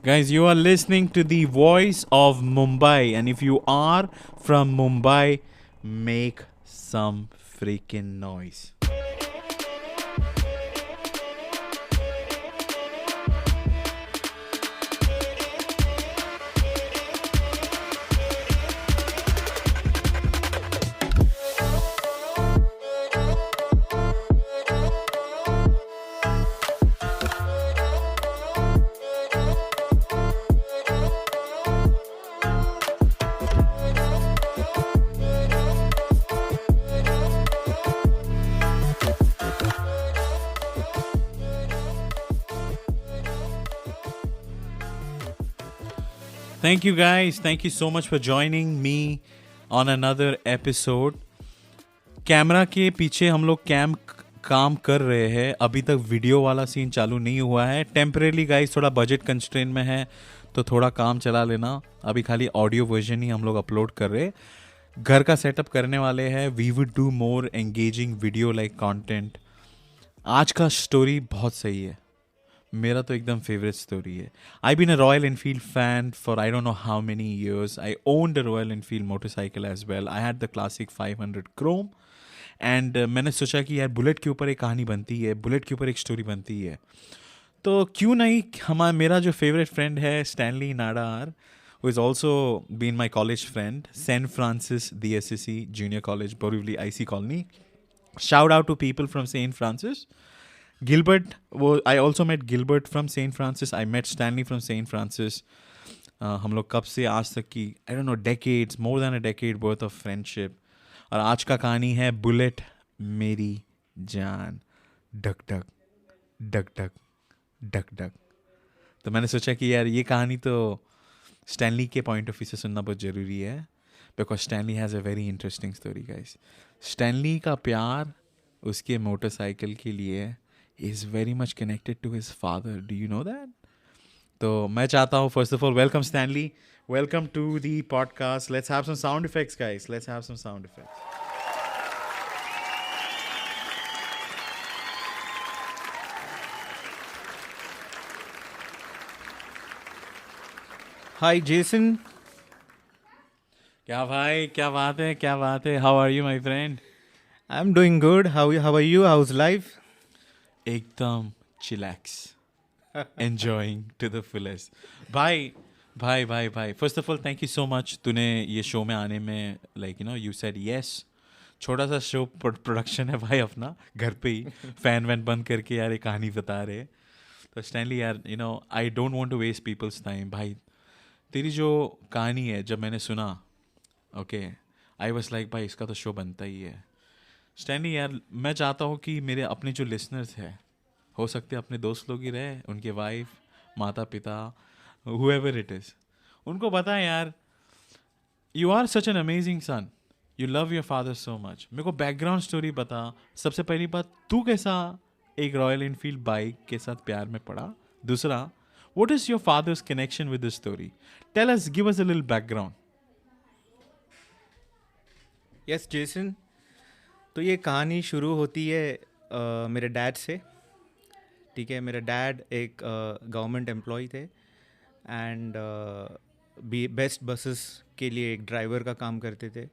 Guys, you are listening to the voice of Mumbai, and if you are from Mumbai, make some freaking noise. Thank you guys. Thank you so much for joining me on another episode. Camera के पीछे हम लोग काम कर रहे हैं. अभी तक वीडियो वाला सीन चालू नहीं हुआ है. टेम्परेली गाइस थोड़ा बजट कंस्ट्रेंट में है तो थोड़ा काम चला लेना. अभी खाली ऑडियो वर्जन ही हम लोग अपलोड कर रहे हैं. घर का सेटअप करने वाले हैं. We would do more engaging video like content. आज का स्टोरी बहुत सही है. मेरा तो एकदम फेवरेट स्टोरी है. I been a Royal Enfield fan for I don't know how many years. I owned a Royal Enfield motorcycle as well. I had the classic 500 chrome and मैंने सोचा कि यार बुलेट के ऊपर एक कहानी बनती है, बुलेट के ऊपर एक स्टोरी बनती है, तो क्यों नहीं. मेरा जो फेवरेट फ्रेंड है Stanley Nadar, who is also been my college friend, St. Francis DSSC Junior College, Borivali IC Colony. Shout out to people from St. Francis. Gilbert, I also met Gilbert from St. Francis. I met Stanley from St. Francis. हम लोग कब से आज तक की आई don't no decades, more than a decade worth of friendship. और आज का कहानी है बुलेट मेरी जान. Duck duck duck duck duck duck. तो मैंने सोचा कि यार ये कहानी तो स्टैनली के पॉइंट ऑफ व्यू से सुनना बहुत ज़रूरी है, because Stanley has a very interesting story guys. Stanley का प्यार उसके मोटरसाइकिल के लिए is very much connected to his father. Do you know that? तो मैं चाहता हूँ first of all welcome Stanley. Welcome to the podcast. Let's have some sound effects guys. Let's have some sound effects. Hi Jason. क्या भाई, क्या बात है, क्या बात है. How are you my friend? I'm doing good. How are you? How's life? एकदम chillax. Enjoying to the fullest. भाई भाई भाई भाई first of all thank you so much. तूने ये शो में आने में like you know you said yes. छोटा सा शो प्रोडक्शन है भाई अपना घर पे ही. फैन वैन बंद करके यार ये कहानी बता रहे. तो स्टैनली यार you know I don't want to waste people's time. भाई तेरी जो कहानी है जब मैंने सुना, ओके, आई वाज लाइक भाई इसका तो शो बनता ही है. स्टैनली यार मैं चाहता हूँ कि मेरे अपने जो लिसनर्स हैं, हो सकते अपने दोस्त लोग ही रहे, उनके वाइफ, माता पिता, whoever it is, उनको बता यार you are such an amazing son, you love your father so much. मेरे को बैकग्राउंड स्टोरी बता. सबसे पहली बात, तू कैसा एक रॉयल एनफील्ड बाइक के साथ प्यार में पड़ा. दूसरा, what is your father's connection with this story. Tell us, give us a little background. Yes Jason. तो ये कहानी शुरू होती है मेरे डैड से. ठीक है, मेरे डैड एक गवर्नमेंट एम्प्लॉय थे एंड बेस्ट बसेस के लिए एक ड्राइवर का काम करते थे.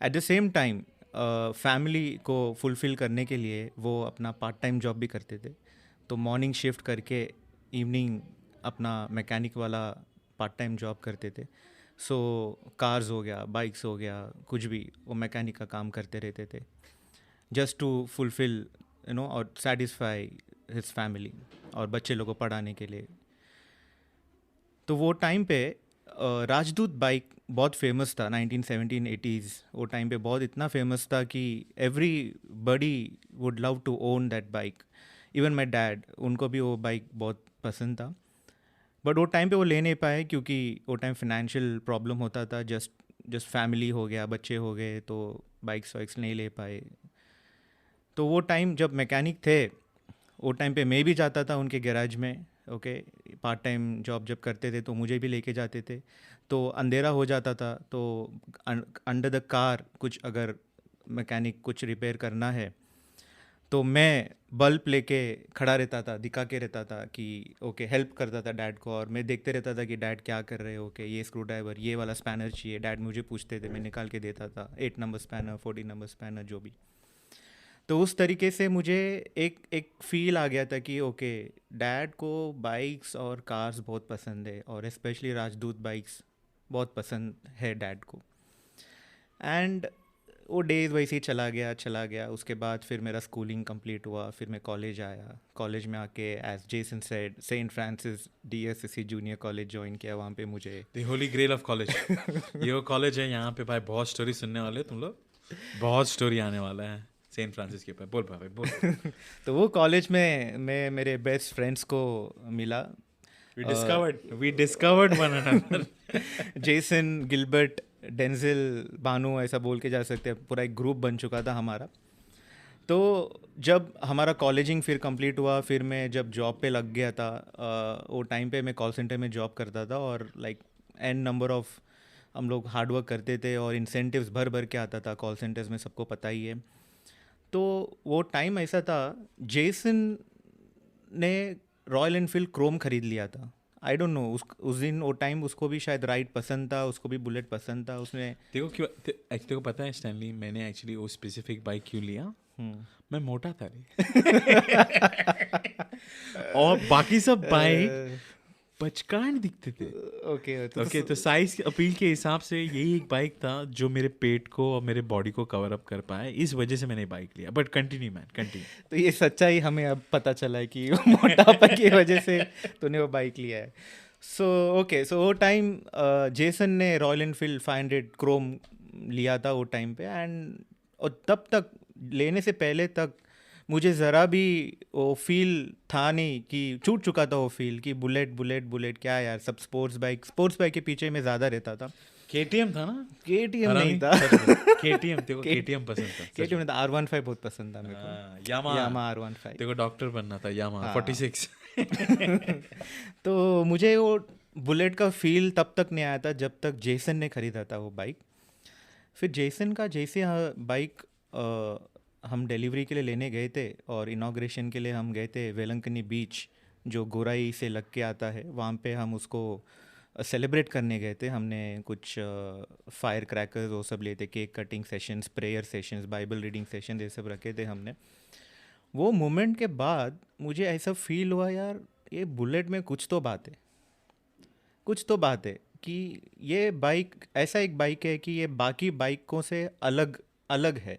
At the same time family को फुलफ़िल करने के लिए वो अपना पार्ट टाइम जॉब भी करते थे. तो मॉर्निंग शिफ्ट करके इवनिंग अपना मैकेनिक वाला पार्ट टाइम जॉब करते थे. सो कार्स हो गया, बाइक्स हो गया, कुछ भी वो मैकेनिक का काम करते रहते थे, just to fulfil you know और सेटिस्फाई हिज फैमिली और बच्चे लोगों को पढ़ाने के लिए. तो वो टाइम पे राजदूत बाइक बहुत फेमस था. 1970-80s वो टाइम पे बहुत इतना फेमस था कि everybody would love to own that bike. Even my dad, उनको भी वो बाइक बहुत पसंद था. बट वो टाइम पे वो ले नहीं पाए क्योंकि वो टाइम फिनेंशियल प्रॉब्लम होता था. जस्ट फैमिली हो गया, बच्चे हो गए, तो बाइक्स वाइक्स नहीं ले पाए. तो वो टाइम जब मैकेनिक थे, वो टाइम पे मैं भी जाता था उनके गैराज में. ओके, पार्ट टाइम जॉब जब करते थे तो मुझे भी लेके जाते थे. तो अंधेरा हो जाता था तो अंडर द कार कुछ अगर मैकेनिक कुछ रिपेयर करना है तो मैं बल्ब लेके खड़ा रहता था, दिखा के रहता था कि ओके, हेल्प करता था डैड को, और मैं देखते रहता था कि डैड क्या कर रहे हैं। ओके, ये स्क्रू ड्राइवर, ये वाला स्पैनर चाहिए, डैड मुझे पूछते थे, मैं निकाल के देता था, 8 नंबर स्पैनर, 14 नंबर स्पैनर, जो भी। तो उस तरीके से मुझे एक एक फील आ गया था कि ओके, डैड को बाइक्स और कार्स बहुत पसंद है, और स्पेशली राजदूत बाइक्स बहुत पसंद है डैड को। एंड वो डेज वैसे ही चला गया। उसके बाद फिर मेरा स्कूलिंग कंप्लीट हुआ, फिर मैं कॉलेज आया। कॉलेज में आके as Jason said Saint Francis DSSC junior college join किया। वहाँ पे मुझे the holy grail of college. ये वो कॉलेज है, यहाँ पे भाई बहुत स्टोरी सुनने वाले तुम लोग, बहुत स्टोरी आने वाला है सेंट फ्रांसिस के ऊपर। बोल भाई बोल। तो वो कॉलेज में मैं मेरे बेस्ट फ्रेंड्स को मिला। We discovered one another. Jason, Gilbert, Denzil, Banu, ऐसा बोल के जा सकते हैं। पूरा एक ग्रुप बन चुका था हमारा। तो जब हमारा कॉलेजिंग फिर कंप्लीट हुआ, फिर मैं जब जॉब पे लग गया था, वो टाइम पे मैं कॉल सेंटर में जॉब करता था, और लाइक एन नंबर ऑफ हम लोग हार्ड वर्क करते थे, और इंसेंटिव्स भर भर के आता था कॉल सेंटर्स में, सबको पता ही है। तो वो टाइम ऐसा था, जेसन ने रॉयल एनफील्ड क्रोम खरीद लिया था। आई डोंट नो, उस दिन वो टाइम उसको भी शायद राइड पसंद था, उसको भी बुलेट पसंद था। उसने देखो क्यों, तेरे को पता है स्टैनली, मैंने एक्चुअली वो स्पेसिफिक बाइक क्यों लिया? मैं मोटा था रे। और बाकी सब बाइक बचकान दिखते थे। ओके, तो साइज अपील के हिसाब से यही एक बाइक था जो मेरे पेट को और मेरे बॉडी को कवर अप कर पाए, इस वजह से मैंने बाइक लिया। But continue man, continue. तो ये सच्चाई हमें अब पता चला है कि मोटापा की वजह से तूने वो बाइक लिया है। सो वो टाइम जेसन ने रॉयल एनफील्ड 500 क्रोम लिया था वो टाइम पे। और तब तक, लेने से पहले तक, मुझे ज़रा भी वो फील था नहीं कि छूट चुका था वो फील कि बुलेट बुलेट बुलेट क्या यार, सब स्पोर्ट्स बाइक के पीछे में ज़्यादा रहता था। KTM था ना? KTM नहीं था। KTM, तेरे को KTM पसंद था? KTM नहीं था, R15 बहुत पसंद था मेरे को। यामा R15। तेरे को डॉक्टर बनना था, यामा 46। तो मुझे वो बुलेट का फील तब तक नहीं आया था जब तक जेसन ने खरीदा था वो बाइक। फिर जेसन का जैसे बाइक हम डिलीवरी के लिए लेने गए थे, और इनाग्रेशन के लिए हम गए थे वेलंकनी बीच, जो गोराई से लग के आता है, वहाँ पे हम उसको सेलिब्रेट करने गए थे। हमने कुछ फायर क्रैकर्स वो सब लिए थे, cake cutting sessions, prayer sessions, Bible reading session, ये सब रखे थे हमने। वो मोमेंट के बाद मुझे ऐसा फील हुआ यार, ये बुलेट में कुछ तो बात है कि ये बाइक ऐसा एक बाइक है कि ये बाकी बाइकों से अलग अलग है।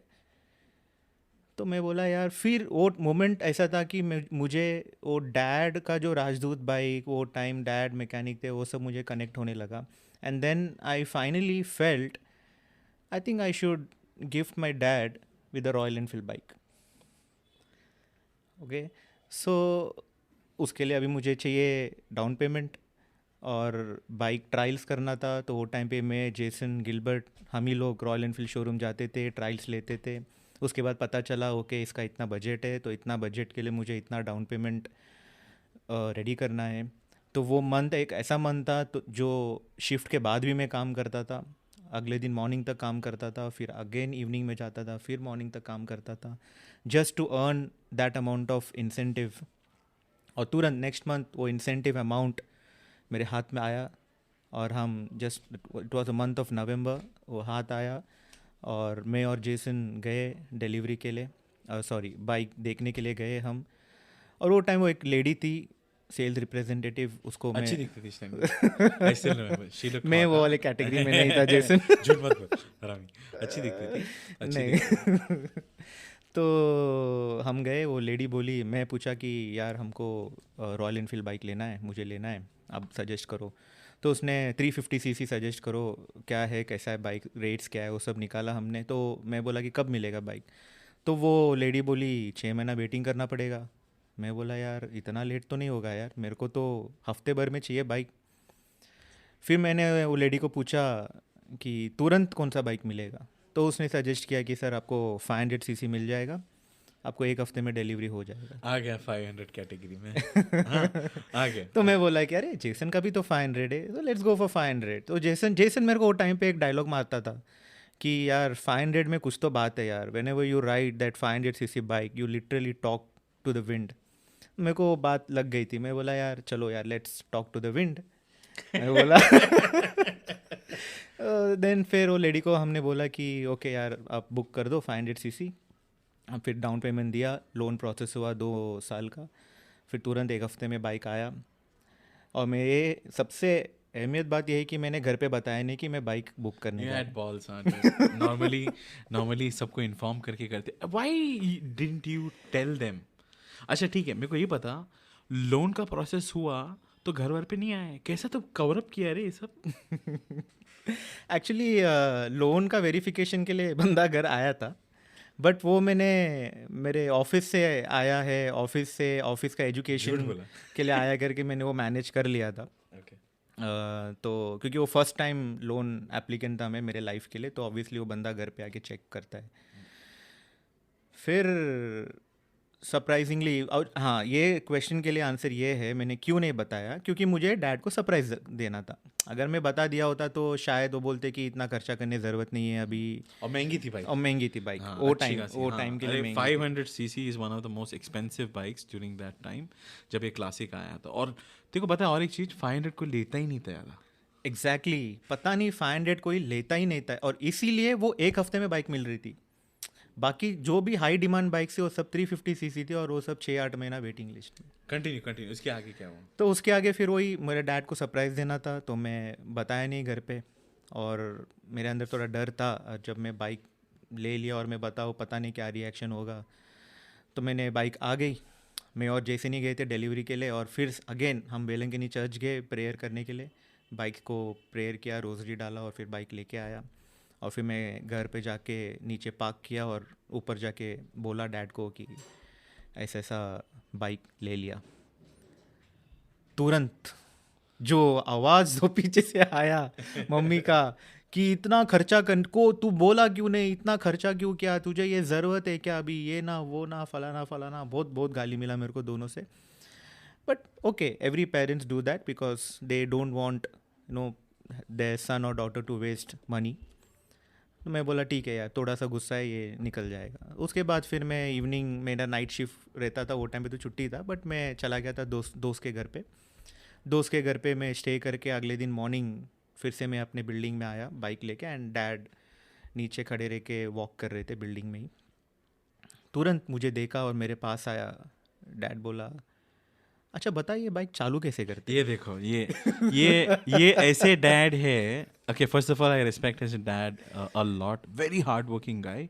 तो मैं बोला यार, फिर वो मोमेंट ऐसा था कि मुझे वो डैड का जो राजदूत बाइक, वो टाइम डैड मैकेनिक थे, वो सब मुझे कनेक्ट होने लगा। And then I finally felt, I think I should gift my dad with a Royal Enfield bike. Okay, so उसके लिए अभी मुझे चाहिए डाउन पेमेंट, और बाइक ट्रायल्स करना था। तो वो टाइम पे मैं, जेसन, गिलबर्ट, हम ही लोग रॉयल एनफील्ड शोरूम जाते थे, ट्रायल्स लेते थे। उसके बाद पता चला ओके, इसका इतना बजट है, तो इतना बजट के लिए मुझे इतना डाउन पेमेंट रेडी करना है। तो वो मंथ एक ऐसा मंथ था तो जो शिफ्ट के बाद भी मैं काम करता था। अगले दिन मॉर्निंग तक काम करता था, फिर अगेन इवनिंग में जाता था, फिर मॉर्निंग तक काम करता था, just to earn that amount of incentive. और तुरंत नेक्स्ट मंथ वो इंसेंटिव अमाउंट मेरे हाथ में आया, और हम just, it was a month of November, वो हाथ आया, और मैं और जेसन गए डिलीवरी के लिए, सॉरी बाइक देखने के लिए गए हम। और वो टाइम वो एक लेडी थी, सेल्स रिप्रेजेंटेटिव, उसको अच्छी मैं दिखती थी इस time. I still remember. She looked मैं hot, वो हाँ? वाले कैटेगरी में नहीं था जेसन। झूठ मत बोल हरामी। अच्छी दिखती थी, अच्छी दिखती थी। नहीं। तो हम गए, वो लेडी बोली, मैं पूछा कि यार हमको रॉयल एनफील्ड बाइक लेना है, मुझे लेना है, आप सजेस्ट करो। तो उसने 350cc सजेस्ट करो, क्या है, कैसा है बाइक, रेट्स क्या है, वो सब निकाला हमने। तो मैं बोला कि कब मिलेगा बाइक? तो वो लेडी बोली 6 महीना वेटिंग करना पड़ेगा। मैं बोला यार इतना लेट तो नहीं होगा यार, मेरे को तो हफ्ते भर में चाहिए बाइक। फिर मैंने वो लेडी को पूछा कि तुरंत कौन सा बाइक मिलेगा? तो उसने सजेस्ट किया कि सर आपको 500cc मिल जाएगा, आपको एक हफ्ते में डिलीवरी हो जाएगा। आ गया 500 कैटेगरी में। हाँ, आ गया। तो मैं बोला कि अरे जेसन का भी तो 500 है, तो लेट्स गो फॉर 500। तो जेसन मेरे को वो टाइम पे एक डायलॉग मारता था कि यार 500 में कुछ तो बात है यार, whenever you ride that 500cc bike you literally talk to the wind. मेरे को वो बात लग गई थी, मैं बोला यार चलो यार let's talk to the wind. मैं बोला देन फिर वो लेडी को हमने बोला कि ओके यार आप बुक कर दो 500cc। फिर डाउन पेमेंट दिया, लोन प्रोसेस हुआ 2 साल का, फिर तुरंत 1 हफ्ते में बाइक आया। और मेरे सबसे अहमियत बात यह है कि मैंने घर पे बताया नहीं कि मैं बाइक बुक करने You जा had रहा balls, normally सबको इन्फॉर्म करके करते. Why didn't you tell them? अच्छा ठीक है, मेरे को ये पता, लोन का प्रोसेस हुआ तो घर वर पे नहीं आए, कैसा तो कवर अप किया रे ये सब. हूँ। एक्चुअली लोन का वेरिफिकेशन के लिए बंदा घर आया था, बट वो मैंने मेरे ऑफिस से आया है, ऑफिस का एजुकेशन बोला. के लिए आया करके मैंने वो मैनेज कर लिया था। Okay. तो क्योंकि वो फर्स्ट टाइम लोन एप्लीकेंट था मैं मेरे लाइफ के लिए, तो ऑब्वियसली वो बंदा घर पे आके चेक करता है। फिर सरप्राइजिंगली, और हाँ ये क्वेश्चन के लिए आंसर ये है मैंने क्यों नहीं बताया, क्योंकि मुझे डैड को सरप्राइज देना था। अगर मैं बता दिया होता तो शायद वो बोलते कि इतना खर्चा करने की ज़रूरत नहीं है अभी, और महंगी थी भाई. और महंगी थी बाइक हाँ, वो अच्छी टाइम खासी, वो हाँ. टाइम के लिए अरे महंगी थी। 500cc is one of the most expensive bikes during that time, जब ये क्लासिक आया था. और तेरे को पता है और एक चीज, 500 को लेता ही नहीं था ज़्यादा. एग्जैक्टली पता नहीं 500 कोई लेता ही नहीं था, और इसीलिए वो 1 हफ्ते में बाइक मिल रही थी। बाकी जो भी हाई डिमांड बाइक से वो सब 350cc थी, और वो सब 6-8 महीना वेटिंग लिस्ट में। कंटिन्यू, इसके आगे क्या हुआ? तो उसके आगे फिर वही मेरे डैड को सरप्राइज़ देना था, तो मैं बताया नहीं घर पे, और मेरे अंदर थोड़ा डर था जब मैं बाइक ले लिया और मैं बताऊँ पता नहीं क्या रिएक्शन होगा। तो मैंने बाइक आ गई, मैं और जैसे नहीं गए थे डिलीवरी के लिए, और फिर अगेन हम बेलंगनी चर्च गए प्रेयर करने के लिए। बाइक को प्रेयर किया, रोज़री डाला, और फिर बाइक लेके आया। और फिर मैं घर पे जाके नीचे पार्क किया, और ऊपर जाके बोला डैड को कि ऐसा ऐसा बाइक ले लिया। तुरंत जो आवाज़ जो पीछे से आया मम्मी का कि इतना खर्चा कर को तू बोला क्यों नहीं, इतना खर्चा क्यों किया, तुझे ये ज़रूरत है क्या अभी, ये ना वो ना फलाना फलाना, बहुत बहुत गाली मिला मेरे को दोनों से। But okay, every parents do that because they don't want their son or daughter to waste money. तो मैं बोला ठीक है यार, थोड़ा सा गुस्सा है, ये निकल जाएगा। उसके बाद फिर मैं इवनिंग, मेरा नाइट शिफ्ट रहता था वो टाइम पे, तो छुट्टी था, बट मैं चला गया था दोस्त के घर पे। दोस्त के घर पे मैं स्टे करके अगले दिन मॉर्निंग फिर से मैं अपने बिल्डिंग में आया बाइक लेके, एंड डैड नीचे खड़े रह के वॉक कर रहे थे बिल्डिंग में ही। तुरंत मुझे देखा और मेरे पास आया। डैड बोला अच्छा बताइए बाइक चालू कैसे करते। ये देखो, ये ऐसे डैड है. Okay, first of all I respect his dad a lot, very hard working गाय.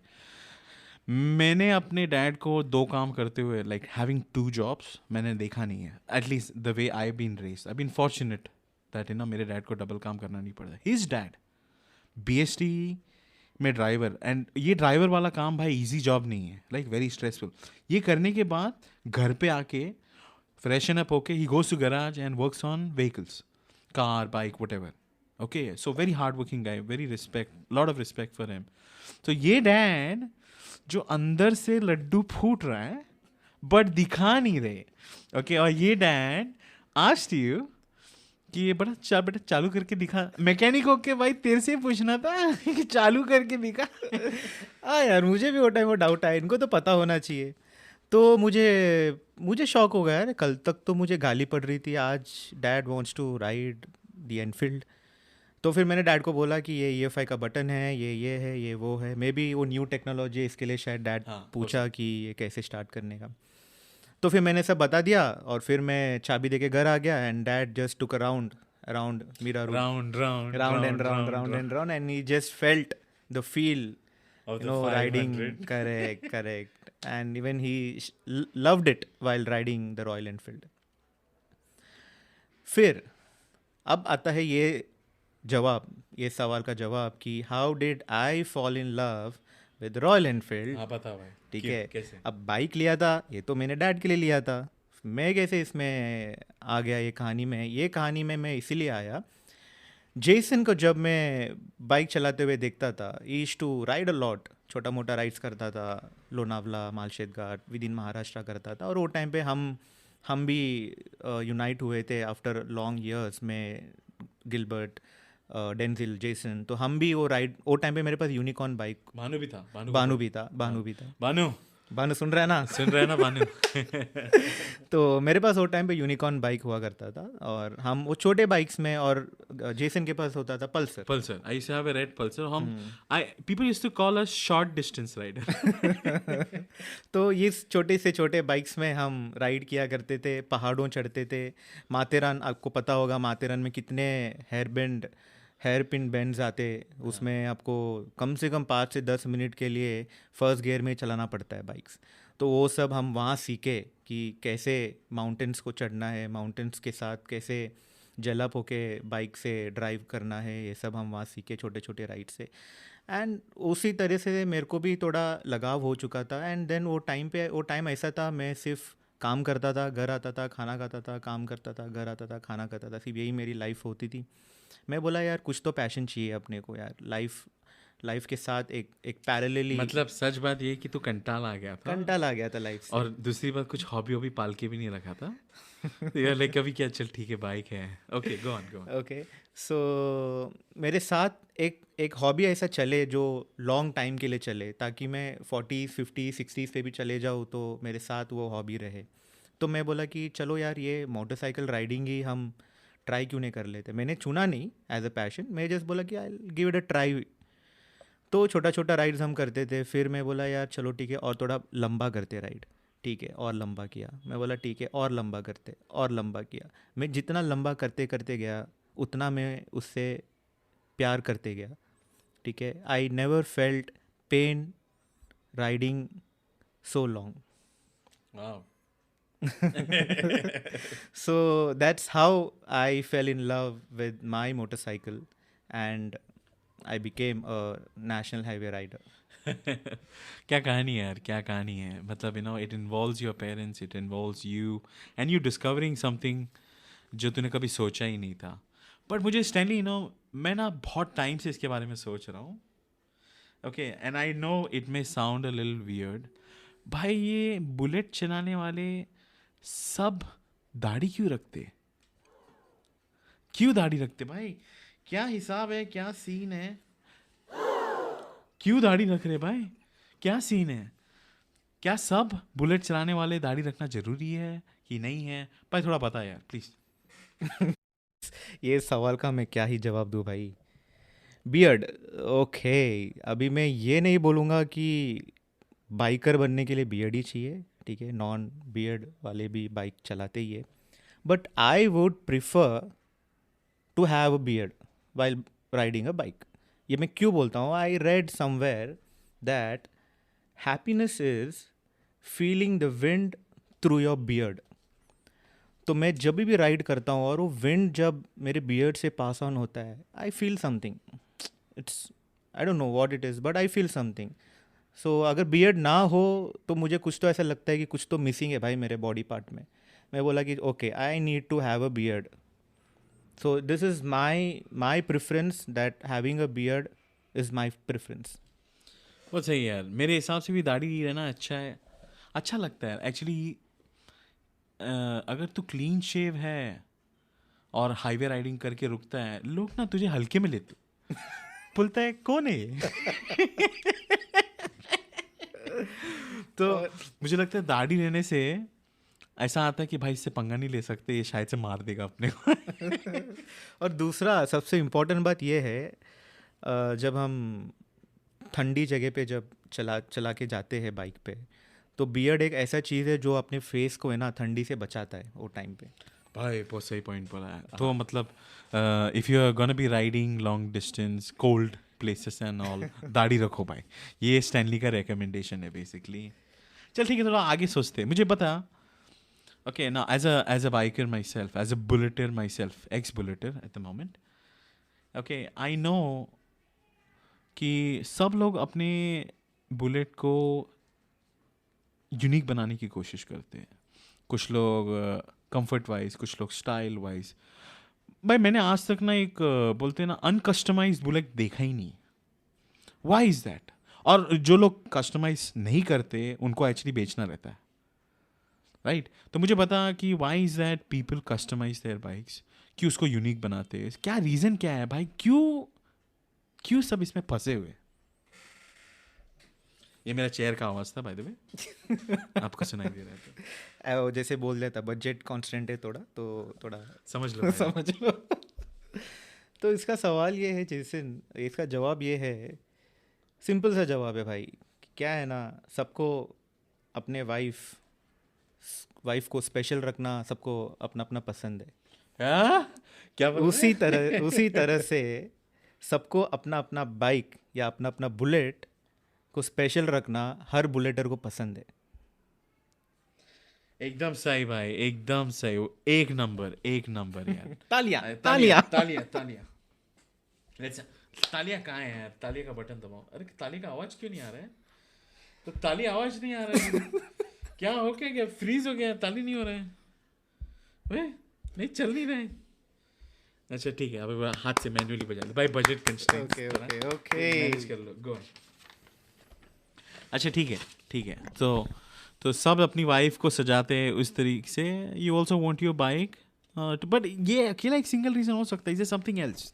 मैंने अपने डैड को 2 काम करते हुए, लाइक हैविंग 2 जॉब्स, मैंने देखा नहीं है. At least the way I been raised, I been fortunate that you know मेरे डैड को डबल काम करना नहीं पड़ता. हिज डैड BST में ड्राइवर, एंड ये ड्राइवर वाला काम भाई इजी जॉब नहीं है, लाइक वेरी स्ट्रेसफुल. ये करने के बाद घर पे आके freshen up, okay, he goes to garage and works on vehicles, car, bike, whatever. Okay, so very hardworking guy, lot of respect for him. So ये dad जो अंदर से लड्डू फूट रहा है बट दिखा नहीं रहे. Okay, और ये dad asked you कि ये बेटा चालू करके दिखा. मैकेनिक होके भाई तेरे से पूछना था कि चालू करके दिखा. हाँ यार, मुझे भी वो टाइम वो डाउट आया, इनको तो पता होना चाहिए। तो मुझे शौक हो गया यार, कल तक तो मुझे गाली पड़ रही थी, आज dad wants to ride the Enfield. तो फिर मैंने डैड को बोला कि ये EFI का बटन है, ये है, ये वो है, मे बी वो न्यू टेक्नोलॉजी है, इसके लिए शायद डैड पूछा कि ये कैसे स्टार्ट करने का। तो फिर मैंने सब बता दिया, और फिर मैं चाबी दे के घर आ गया, and dad just took around Mira Road, round and he just felt the feel riding. Correct. And even he loved it while riding the Royal Enfield. फिर अब आता है ये सवाल का जवाब कि how did I fall in love with royal Enfield. हाँ बता भाई, ठीक है, कैसे? अब बाइक लिया था, ये तो मैंने डैड के लिए लिया था, मैं कैसे इसमें आ गया ये कहानी में मैं इसीलिए आया। जेसन को जब मैं बाइक चलाते हुए देखता था, is to ride a lot, छोटा मोटा राइड्स करता था, लोनावला, मालशेज घाट, विद इन महाराष्ट्र करता था। और वो टाइम पे हम भी यूनाइट हुए थे आफ्टर लॉन्ग ईयर्स में गिलबर्ट, डेंजिल, जेसन, तो हम भी वो टाइम पे मेरे पास यूनिकॉर्न बाइक, भानु भी था, बानू भी था, भानु बानू सुन रहा है ना? सुन रहे हैं ना भानु? तो मेरे पास वो टाइम पे यूनिकॉर्न बाइक हुआ करता था, और हम वो छोटे बाइक्स में, और जेसन के पास होता था Pulsar. Pulsar, I used to have a red Pulsar. हम I people used to call us short distance rider. तो ये छोटे से छोटे बाइक्स में हम राइड किया करते थे, पहाड़ों चढ़ते थे. माथेरान, आपको पता होगा माथेरान में कितने हेयर पिन बेंड्स आते, उसमें आपको कम से कम 5 से 10 मिनट के लिए फर्स्ट गियर में चलाना पड़ता है बाइक्स. तो वो सब हम वहाँ सीखे कि कैसे माउंटेन्स को चढ़ना है, माउंटेन्स के साथ कैसे जलप होके बाइक से ड्राइव करना है, ये सब हम वहाँ सीखे छोटे छोटे राइड से. एंड उसी तरह से मेरे को भी थोड़ा लगाव हो चुका था. एंड देन वो टाइम ऐसा था, मैं सिर्फ काम करता था, घर आता था, खाना खाता था, काम करता था, घर आता था, खाना खाता था, सिर्फ यही मेरी लाइफ होती थी. मैं बोला यार कुछ तो पैशन चाहिए अपने को यार, लाइफ के साथ एक पैरेलली. मतलब सच बात ये कि तू कंटाल आ गया था. कंटाल आ गया था लाइफ से. और दूसरी बात, कुछ हॉबी पाल के भी नहीं रखा था. यार लाइक कभी क्या, चल ठीक है बाइक है, ओके गो ऑन. ओके, सो मेरे साथ एक हॉबी ऐसा चले जो लॉन्ग टाइम के लिए चले, ताकि मैं 40s 50s 60s पे भी चले जाऊँ तो मेरे साथ वो हॉबी रहे. तो मैं बोला कि चलो यार ये मोटरसाइकिल राइडिंग ही हम ट्राई क्यों नहीं कर लेते. मैंने चुना नहीं एज अ पैशन, मैं जस्ट बोला कि I give it a try. तो छोटा छोटा राइड्स हम करते थे. फिर मैं बोला यार चलो ठीक है, और थोड़ा लंबा करते राइड. ठीक है, और लंबा किया. मैं बोला ठीक है, और लंबा करते, और लंबा किया. मैं जितना लंबा करते करते गया, उतना मैं उससे प्यार करते गया. ठीक है, I never felt pain riding so long. Wow. So that's how I fell in love with my motorcycle, and I became a national highway rider. क्या कहानी है यार, क्या कहानी है. मतलब you know it involves your parents, it involves you and you discovering something जो तूने कभी सोचा ही नहीं था. बट मुझे स्टैनली यू नो, मैं ना बहुत टाइम से इसके बारे में सोच रहा हूँ. Okay, and I know it may sound a little weird. भाई ये बुलेट चलाने वाले सब दाढ़ी क्यों रखते? क्यों दाढ़ी रखते भाई? क्या हिसाब है, क्या सीन है? क्यों दाढ़ी रख रहे भाई? क्या सीन है? क्या सब बुलेट चलाने वाले दाढ़ी रखना जरूरी है कि नहीं है? भाई थोड़ा बता यार प्लीज. ये सवाल का मैं क्या ही जवाब दूँ भाई. बियर्ड, ओके, अभी मैं ये नहीं बोलूँगा कि बाइकर बनने के लिए बियर्ड ही चाहिए. ठीक है, नॉन बियर्ड वाले भी बाइक चलाते ही है. But I would prefer to have a beard while riding a bike. ये मैं क्यों बोलता हूँ? I read somewhere that happiness is feeling the wind through your beard. तो मैं जब भी राइड करता हूँ और वो विंड जब मेरे बियर्ड से पास ऑन होता है, I feel something. It's, I don't know what it is, but I feel something. So अगर बियर्ड ना हो तो मुझे कुछ तो ऐसा लगता है कि कुछ तो मिसिंग है भाई मेरे बॉडी पार्ट में. मैं बोला कि okay, I need to have a beard. So this is my preference, that having a beard is my preference. वो सही है यार, मेरे हिसाब से भी दाढ़ी रहना अच्छा है, अच्छा लगता है एक्चुअली. अगर तू क्लीन शेव है और हाईवे राइडिंग करके रुकता है, लोग ना तुझे हल्के में लेते. बोलता है कौन है ये? तो मुझे लगता है दाढ़ी रहने से ऐसा आता है कि भाई इससे पंगा नहीं ले सकते, ये शायद से मार देगा अपने को. और दूसरा सबसे इम्पोर्टेंट बात ये है, जब हम ठंडी जगह पे जब चला के जाते हैं बाइक पे, तो बियर्ड एक ऐसा चीज़ है जो अपने फेस को है ना ठंडी से बचाता है वो टाइम पे. भाई बहुत सही पॉइंट बोला है. तो मतलब if you are gonna be riding long distance cold places and all, दाढ़ी रखो भाई. ये स्टैनली का रिकमेंडेशन है बेसिकली. चल ठीक है, थोड़ा आगे सोचते. मुझे बता, ओके ना, as a biker myself, as a bulleter myself, ex bulleter at the moment, okay, I know कि सब लोग अपने बुलेट को यूनिक बनाने की कोशिश करते हैं. कुछ लोग कंफर्ट वाइज, कुछ लोग स्टाइल वाइज. भाई मैंने आज तक ना एक बोलते हैं ना अनकस्टमाइज्ड बुलेट देखा ही नहीं. Why is that? और जो लोग कस्टमाइज नहीं करते उनको एक्चुअली बेचना रहता है, राइट? तो मुझे बता कि why is that people customise their bikes. कि उसको यूनिक बनाते हैं? क्या रीजन क्या है भाई? क्यों सब इसमें फंसे हुए? ये मेरा चेयर का आवाज था बाय द वे, आपको सुनाई दे रहा है तो वो जैसे बोल देता बजट कांस्टेंट है थोड़ा, तो थोड़ा समझ लो भाई। समझ लो। तो इसका सवाल ये है जैसन, इसका जवाब ये है, सिंपल सा जवाब है भाई। क्या है ना, सबको अपने वाइफ को स्पेशल रखना, सबको अपना अपना पसंद है। हाँ? क्या बोल रहे हैं? उसी तरह से सबको अपना अपना बाइक या अपना अपना बुलेट को स्पेशल रखना हर बुलेटर को पसंद है। एकदम सही भाई, एकदम सही, एक नंबर यार। तालियां तालियां तालियां तालियां। तालियां कहाँ है यार? तालियां का बटन दबाओ। अरे तालियां का आवाज क्यों नहीं आ रहा है? तो ताली आवाज नहीं आ रहा है। क्या हो क्या फ्रीज हो गया? ताली नहीं हो रहा है? वे नहीं चल नहीं रहे। अच्छा ठीक है, अब हाथ से मैन्युअली बजा दो भाई, बजट कंस्ट्रेंट्स। ओके मैनेज कर लो, गो। अच्छा ठीक है। तो सब अपनी वाइफ को सजाते हैं उस तरीके से। You also want your bike, but ये अकेला एक सिंगल रीजन हो सकता है, इज समथिंग एल्स?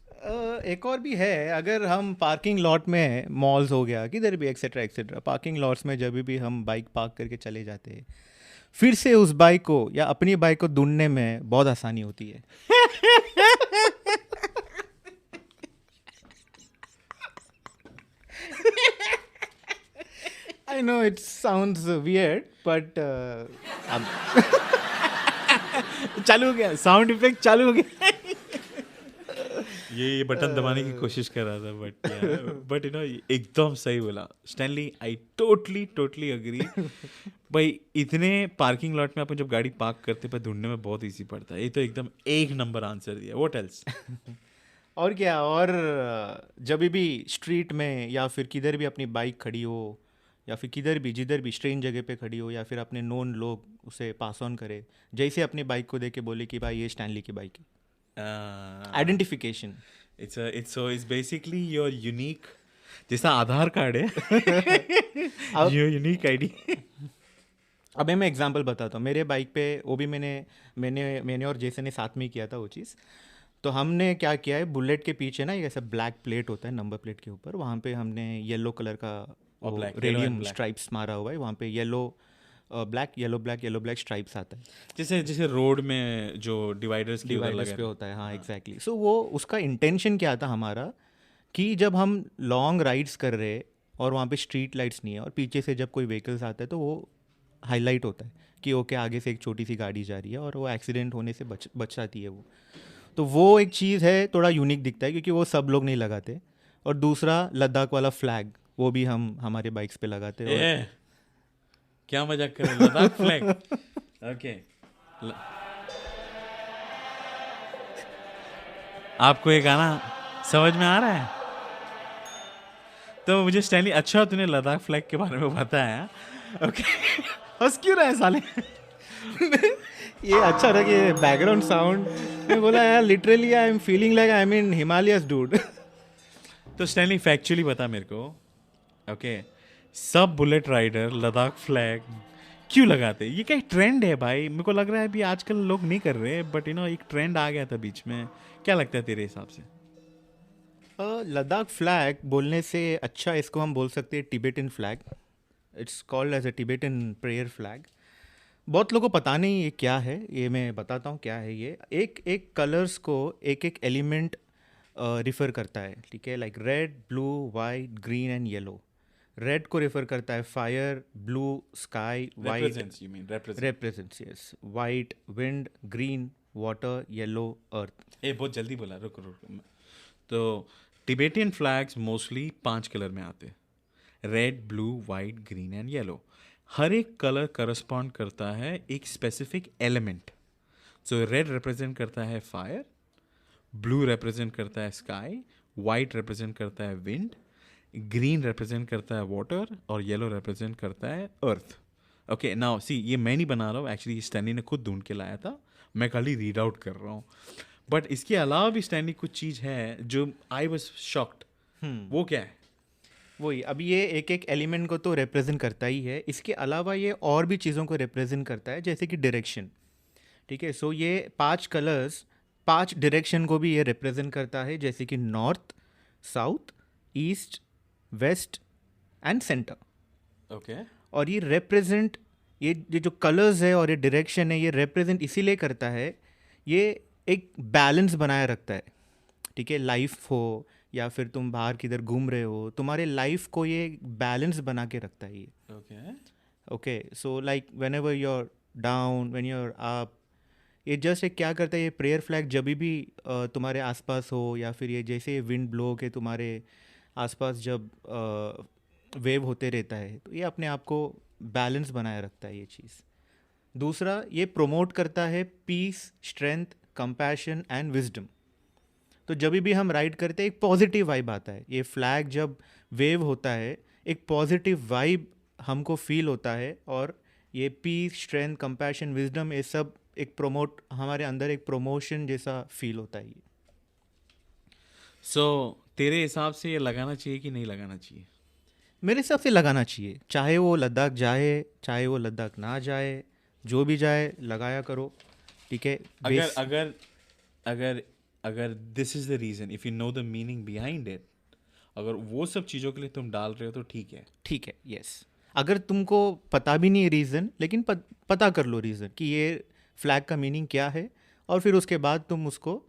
एक और भी है। अगर हम पार्किंग लॉट में, मॉल्स हो गया किधर भी, एक्सेट्रा एक्सेट्रा, पार्किंग लॉट्स में जब भी हम बाइक पार्क करके चले जाते हैं, फिर से उस बाइक को या अपनी बाइक को ढूंढने में बहुत आसानी होती है। I know it sounds weird, but चालू हो गया, साउंड इफेक्ट चालू हो गया। ये बटन दबाने की कोशिश कर रहा था, बट यू नो एकदम सही बोला स्टैनली। I totally agree. भाई इतने पार्किंग लॉट में अपन जब गाड़ी पार्क करते पर ढूंढने में बहुत इजी पड़ता है। ये तो एकदम एक नंबर आंसर दिया। What else? और क्या, और जब भी स्ट्रीट में या फिर किधर भी अपनी बाइक खड़ी हो, या फिर किधर भी जिधर भी स्ट्रेन जगह पे खड़ी हो, या फिर अपने नोन लोग उसे पास ऑन करे, जैसे अपनी बाइक को देख के बोले कि भाई ये स्टैनली की बाइक है। Identification, it's basically your unique, जैसा आधार कार्ड है। Your unique ID. अबे मैं एग्जांपल बताता हूँ। मेरे बाइक पे वो भी मैंने और जैसे ने साथ में किया था वो चीज़। तो हमने क्या किया है, बुलेट के पीछे ना एक ऐसा ब्लैक प्लेट होता है नंबर प्लेट के ऊपर, वहाँ पे हमने येलो कलर का रेडियम स्ट्राइप्स मारा हुआ है। वहाँ पे येलो ब्लैक स्ट्राइप्स आता है, जैसे रोड में जो डिवाइडर्स पे होता है। हाँ एग्जैक्टली। सो वो उसका इंटेंशन क्या था हमारा, कि जब हम लॉन्ग राइड्स कर रहे और वहाँ पे स्ट्रीट लाइट्स नहीं है और पीछे से जब कोई व्हीकल्स आता है तो वो हाईलाइट होता है कि ओके आगे से एक छोटी सी गाड़ी जा रही है और वो एक्सीडेंट होने से बच जाती है वो। तो वो एक चीज़ है, थोड़ा यूनिक दिखता है क्योंकि वो सब लोग नहीं लगाते। और दूसरा लद्दाख वाला फ्लैग, वो भी हम हमारे बाइक्स पे लगाते हैं। क्या मजाक कर रहे हो? लद्दाख फ्लैग। ओके, आपको ये गाना समझ में आ रहा है? तो मुझे स्टैनली, अच्छा तूने लद्दाख फ्लैग के बारे में बताया। ओके, हंस क्यों रहा है साले? ये अच्छा था कि बैकग्राउंड साउंड। मैं बोला यार literally I am feeling like I am in Himalayas dude. तो स्टैनली फैक्चुअली बता मेरे को, ओके, सब बुलेट राइडर लद्दाख फ्लैग क्यों लगाते? ये क्या ट्रेंड है भाई? मेरे को लग रहा है अभी आजकल लोग नहीं कर रहे, बट यू नो एक ट्रेंड आ गया था बीच में। क्या लगता है तेरे हिसाब से? लद्दाख फ्लैग बोलने से अच्छा इसको हम बोल सकते हैं Tibetan flag. It's called as a Tibetan prayer flag. बहुत लोगों को पता नहीं ये क्या है, ये मैं बताता हूँ क्या है ये। एक एक कलर्स को एक एलिमेंट रिफ़र करता है, ठीक है, like red, blue, white, green and yellow. Red को रेफर करता है fire, blue sky, white represents, yes, white wind, green water, yellow earth. बहुत जल्दी बोला, रुक। तो टिबेटियन फ्लैग्स मोस्टली 5 कलर में आते हैं, red, blue, white, green and yellow. हर एक कलर करस्पॉन्ड करता है एक specific element. So red represent करता है फायर, ब्लू रिप्रेजेंट करता है स्काई, वाइट रिप्रेजेंट करता है विंड, ग्रीन रिप्रेजेंट करता है वाटर और येलो रिप्रेजेंट करता है अर्थ। ओके, नाउ सी, ये मैं नहीं बना रहा हूँ, एक्चुअली स्टैनली ने खुद ढूंढ के लाया था, मैं खाली रीड आउट कर रहा हूँ। बट इसके अलावा भी स्टैनली कुछ चीज़ है जो आई वाज शॉक्ड। वो क्या है? वही, अब ये एक एक एलिमेंट को तो रिप्रेजेंट करता ही है, इसके अलावा ये और भी चीज़ों को रिप्रेजेंट करता है, जैसे कि डायरेक्शन, ठीक है। सो ये 5 कलर्स 5 डायरेक्शन को भी ये रिप्रेजेंट करता है, जैसे कि north, south, east, west and centre. Okay और ये रिप्रेजेंट, ये जो कलर्स है और ये डायरेक्शन है, ये रिप्रेजेंट इसीलिए करता है, ये एक बैलेंस बनाए रखता है, ठीक है। लाइफ हो या फिर तुम बाहर किधर घूम रहे हो, तुम्हारे लाइफ को ये बैलेंस बना के रखता है ये। Okay okay, so like whenever you are down, when you are up, ये जस्ट एक क्या करता है, ये प्रेयर फ्लैग जब भी तुम्हारे आसपास हो, या फिर ये जैसे विंड ब्लो के तुम्हारे आसपास जब वेव होते रहता है, तो ये अपने आप को बैलेंस बनाए रखता है ये चीज़। दूसरा, ये प्रोमोट करता है peace, strength, compassion and wisdom. तो जब भी हम राइड करते हैं एक पॉजिटिव वाइब आता है। ये फ्लैग जब वेव होता है, एक पॉजिटिव वाइब हमको फील होता है, और ये पीस, स्ट्रेंथ, कंपैशन, विजडम, ये सब एक प्रमोट, हमारे अंदर एक प्रमोशन जैसा फील होता है ये। सो तेरे हिसाब से ये लगाना चाहिए कि नहीं लगाना चाहिए? मेरे हिसाब से लगाना चाहिए, चाहे वो लद्दाख जाए, चाहे वो लद्दाख ना जाए, जो भी जाए लगाया करो, ठीक है। अगर अगर अगर अगर this is the reason, if you know the meaning behind it, अगर वो सब चीज़ों के लिए तुम डाल रहे हो तो ठीक है। ठीक है, यस। अगर तुमको पता भी नहीं है रीज़न, लेकिन पता कर लो रीज़न कि ये फ्लैग का मीनिंग क्या है, और फिर उसके बाद तुम उसको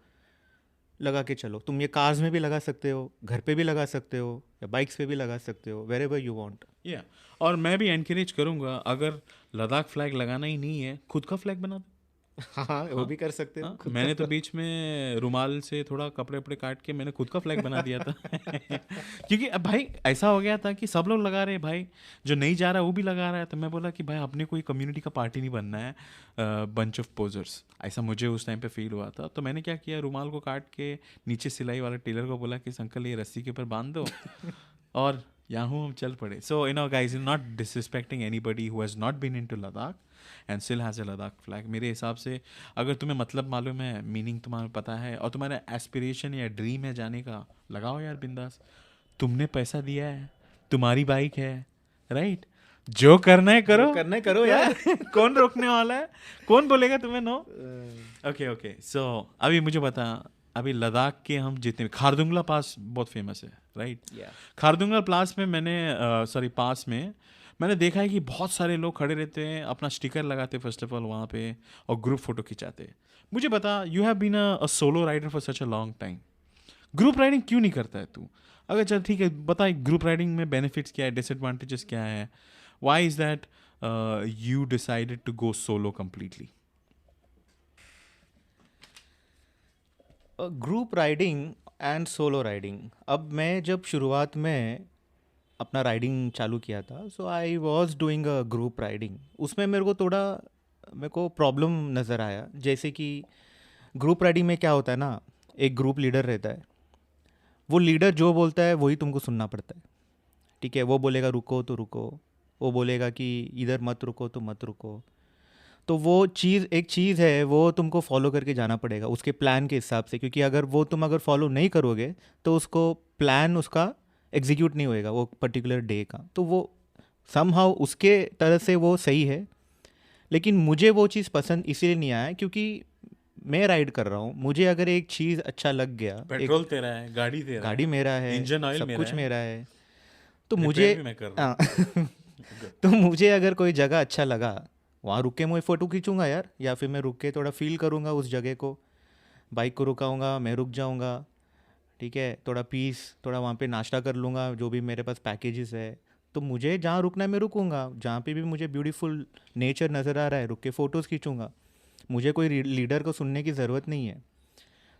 लगा के चलो। तुम ये कार्स में भी लगा सकते हो, घर पे भी लगा सकते हो, या बाइक्स पे भी लगा सकते हो, वेर एवर यू वॉन्ट। या और मैं भी एनकरेज करूंगा, अगर लद्दाख फ्लैग लगाना ही नहीं है, खुद का फ्लैग बना दो। हाँ, वो भी कर सकते हो। हाँ, मैंने तो बीच में रुमाल से थोड़ा कपड़े वपड़े काट के मैंने खुद का फ्लैग बना दिया था। क्योंकि अब भाई ऐसा हो गया था कि सब लोग लगा रहे हैं, भाई जो नहीं जा रहा है वो भी लगा रहा है, तो मैं बोला कि भाई अपने कोई कम्युनिटी का पार्टी नहीं बनना है, बंच ऑफ पोजर्स, ऐसा मुझे उस टाइम पे फील हुआ था। तो मैंने क्या किया, रुमाल को काट के नीचे सिलाई वाले टेलर को बोला कि अंकल ये रस्सी के ऊपर बांध दो, और यहाँ हम चल पड़े। So you know guys, not disrespecting anybody who has not been into Ladakh and still has a Ladakh flag. मेरे हिसाब से अगर तुम्हें मतलब मालूम है, मीनिंग तुम्हारा पता है, और तुम्हारा एस्पिरेशन या ड्रीम है जाने का, लगाओ यार बिंदास। तुमने पैसा दिया है, तुम्हारी बाइक है, राइट? जो करना है करो, करना है करो यार। कौन रोकने वाला है? कौन बोलेगा तुम्हें नो? ओके ओके, सो अभी मुझे बता, अभी लद्दाख के हम जितने, खारदुंगला पास बहुत फेमस है, राइट? खारदुंगला पास में मैंने देखा है कि बहुत सारे लोग खड़े रहते हैं, अपना स्टिकर लगाते फर्स्ट ऑफ ऑल वहाँ पे, और ग्रुप फोटो खिंचाते। मुझे बता, you have been a solo rider for such a long time, group riding क्यों नहीं करता है तू? अगर चल ठीक है, बता ग्रुप राइडिंग में बेनिफिट्स क्या है, डिसएडवांटेजेस क्या है, why is that you decided to go solo completely? Group riding and solo riding, अब मैं जब शुरुआत में अपना राइडिंग चालू किया था, so I was doing a group riding. उसमें मेरे को प्रॉब्लम नज़र आया, जैसे कि ग्रुप राइडिंग में क्या होता है ना, एक ग्रुप लीडर रहता है, वो लीडर जो बोलता है वही तुमको सुनना पड़ता है, ठीक है। वो बोलेगा रुको तो रुको, वो बोलेगा कि इधर मत रुको तो मत रुको। तो वो एक चीज़ है, वो तुमको फॉलो करके जाना पड़ेगा उसके प्लान के हिसाब से, क्योंकि अगर तुम फॉलो नहीं करोगे तो उसको प्लान उसका एग्जीक्यूट नहीं होएगा वो पर्टिकुलर डे का। तो वो समहाउ उसके तरह से वो सही है, लेकिन मुझे वो चीज़ पसंद इसीलिए नहीं आया क्योंकि मैं राइड कर रहा हूँ, मुझे अगर एक चीज़ अच्छा लग गया, पेट्रोल तेरा है, गाड़ी तेरा गाड़ी मेरा है, इंजन ऑयल सब कुछ मेरा है, तो repair मुझे भी मैं कर रहा हूँ। तो मुझे अगर कोई जगह अच्छा लगा, वहाँ रुक के मैं फ़ोटो खींचूंगा यार, या फिर मैं रुक के थोड़ा फील करूँगा उस जगह को, बाइक को रुकाऊंगा, मैं रुक जाऊँगा, ठीक है, थोड़ा पीस, थोड़ा वहाँ पे नाश्ता कर लूँगा, जो भी मेरे पास पैकेजेस है। तो मुझे जहाँ रुकना है मैं रुकूंगा, जहाँ पे भी मुझे ब्यूटीफुल नेचर नज़र आ रहा है रुक के फ़ोटोज़ खींचूंगा, मुझे कोई लीडर को सुनने की ज़रूरत नहीं है।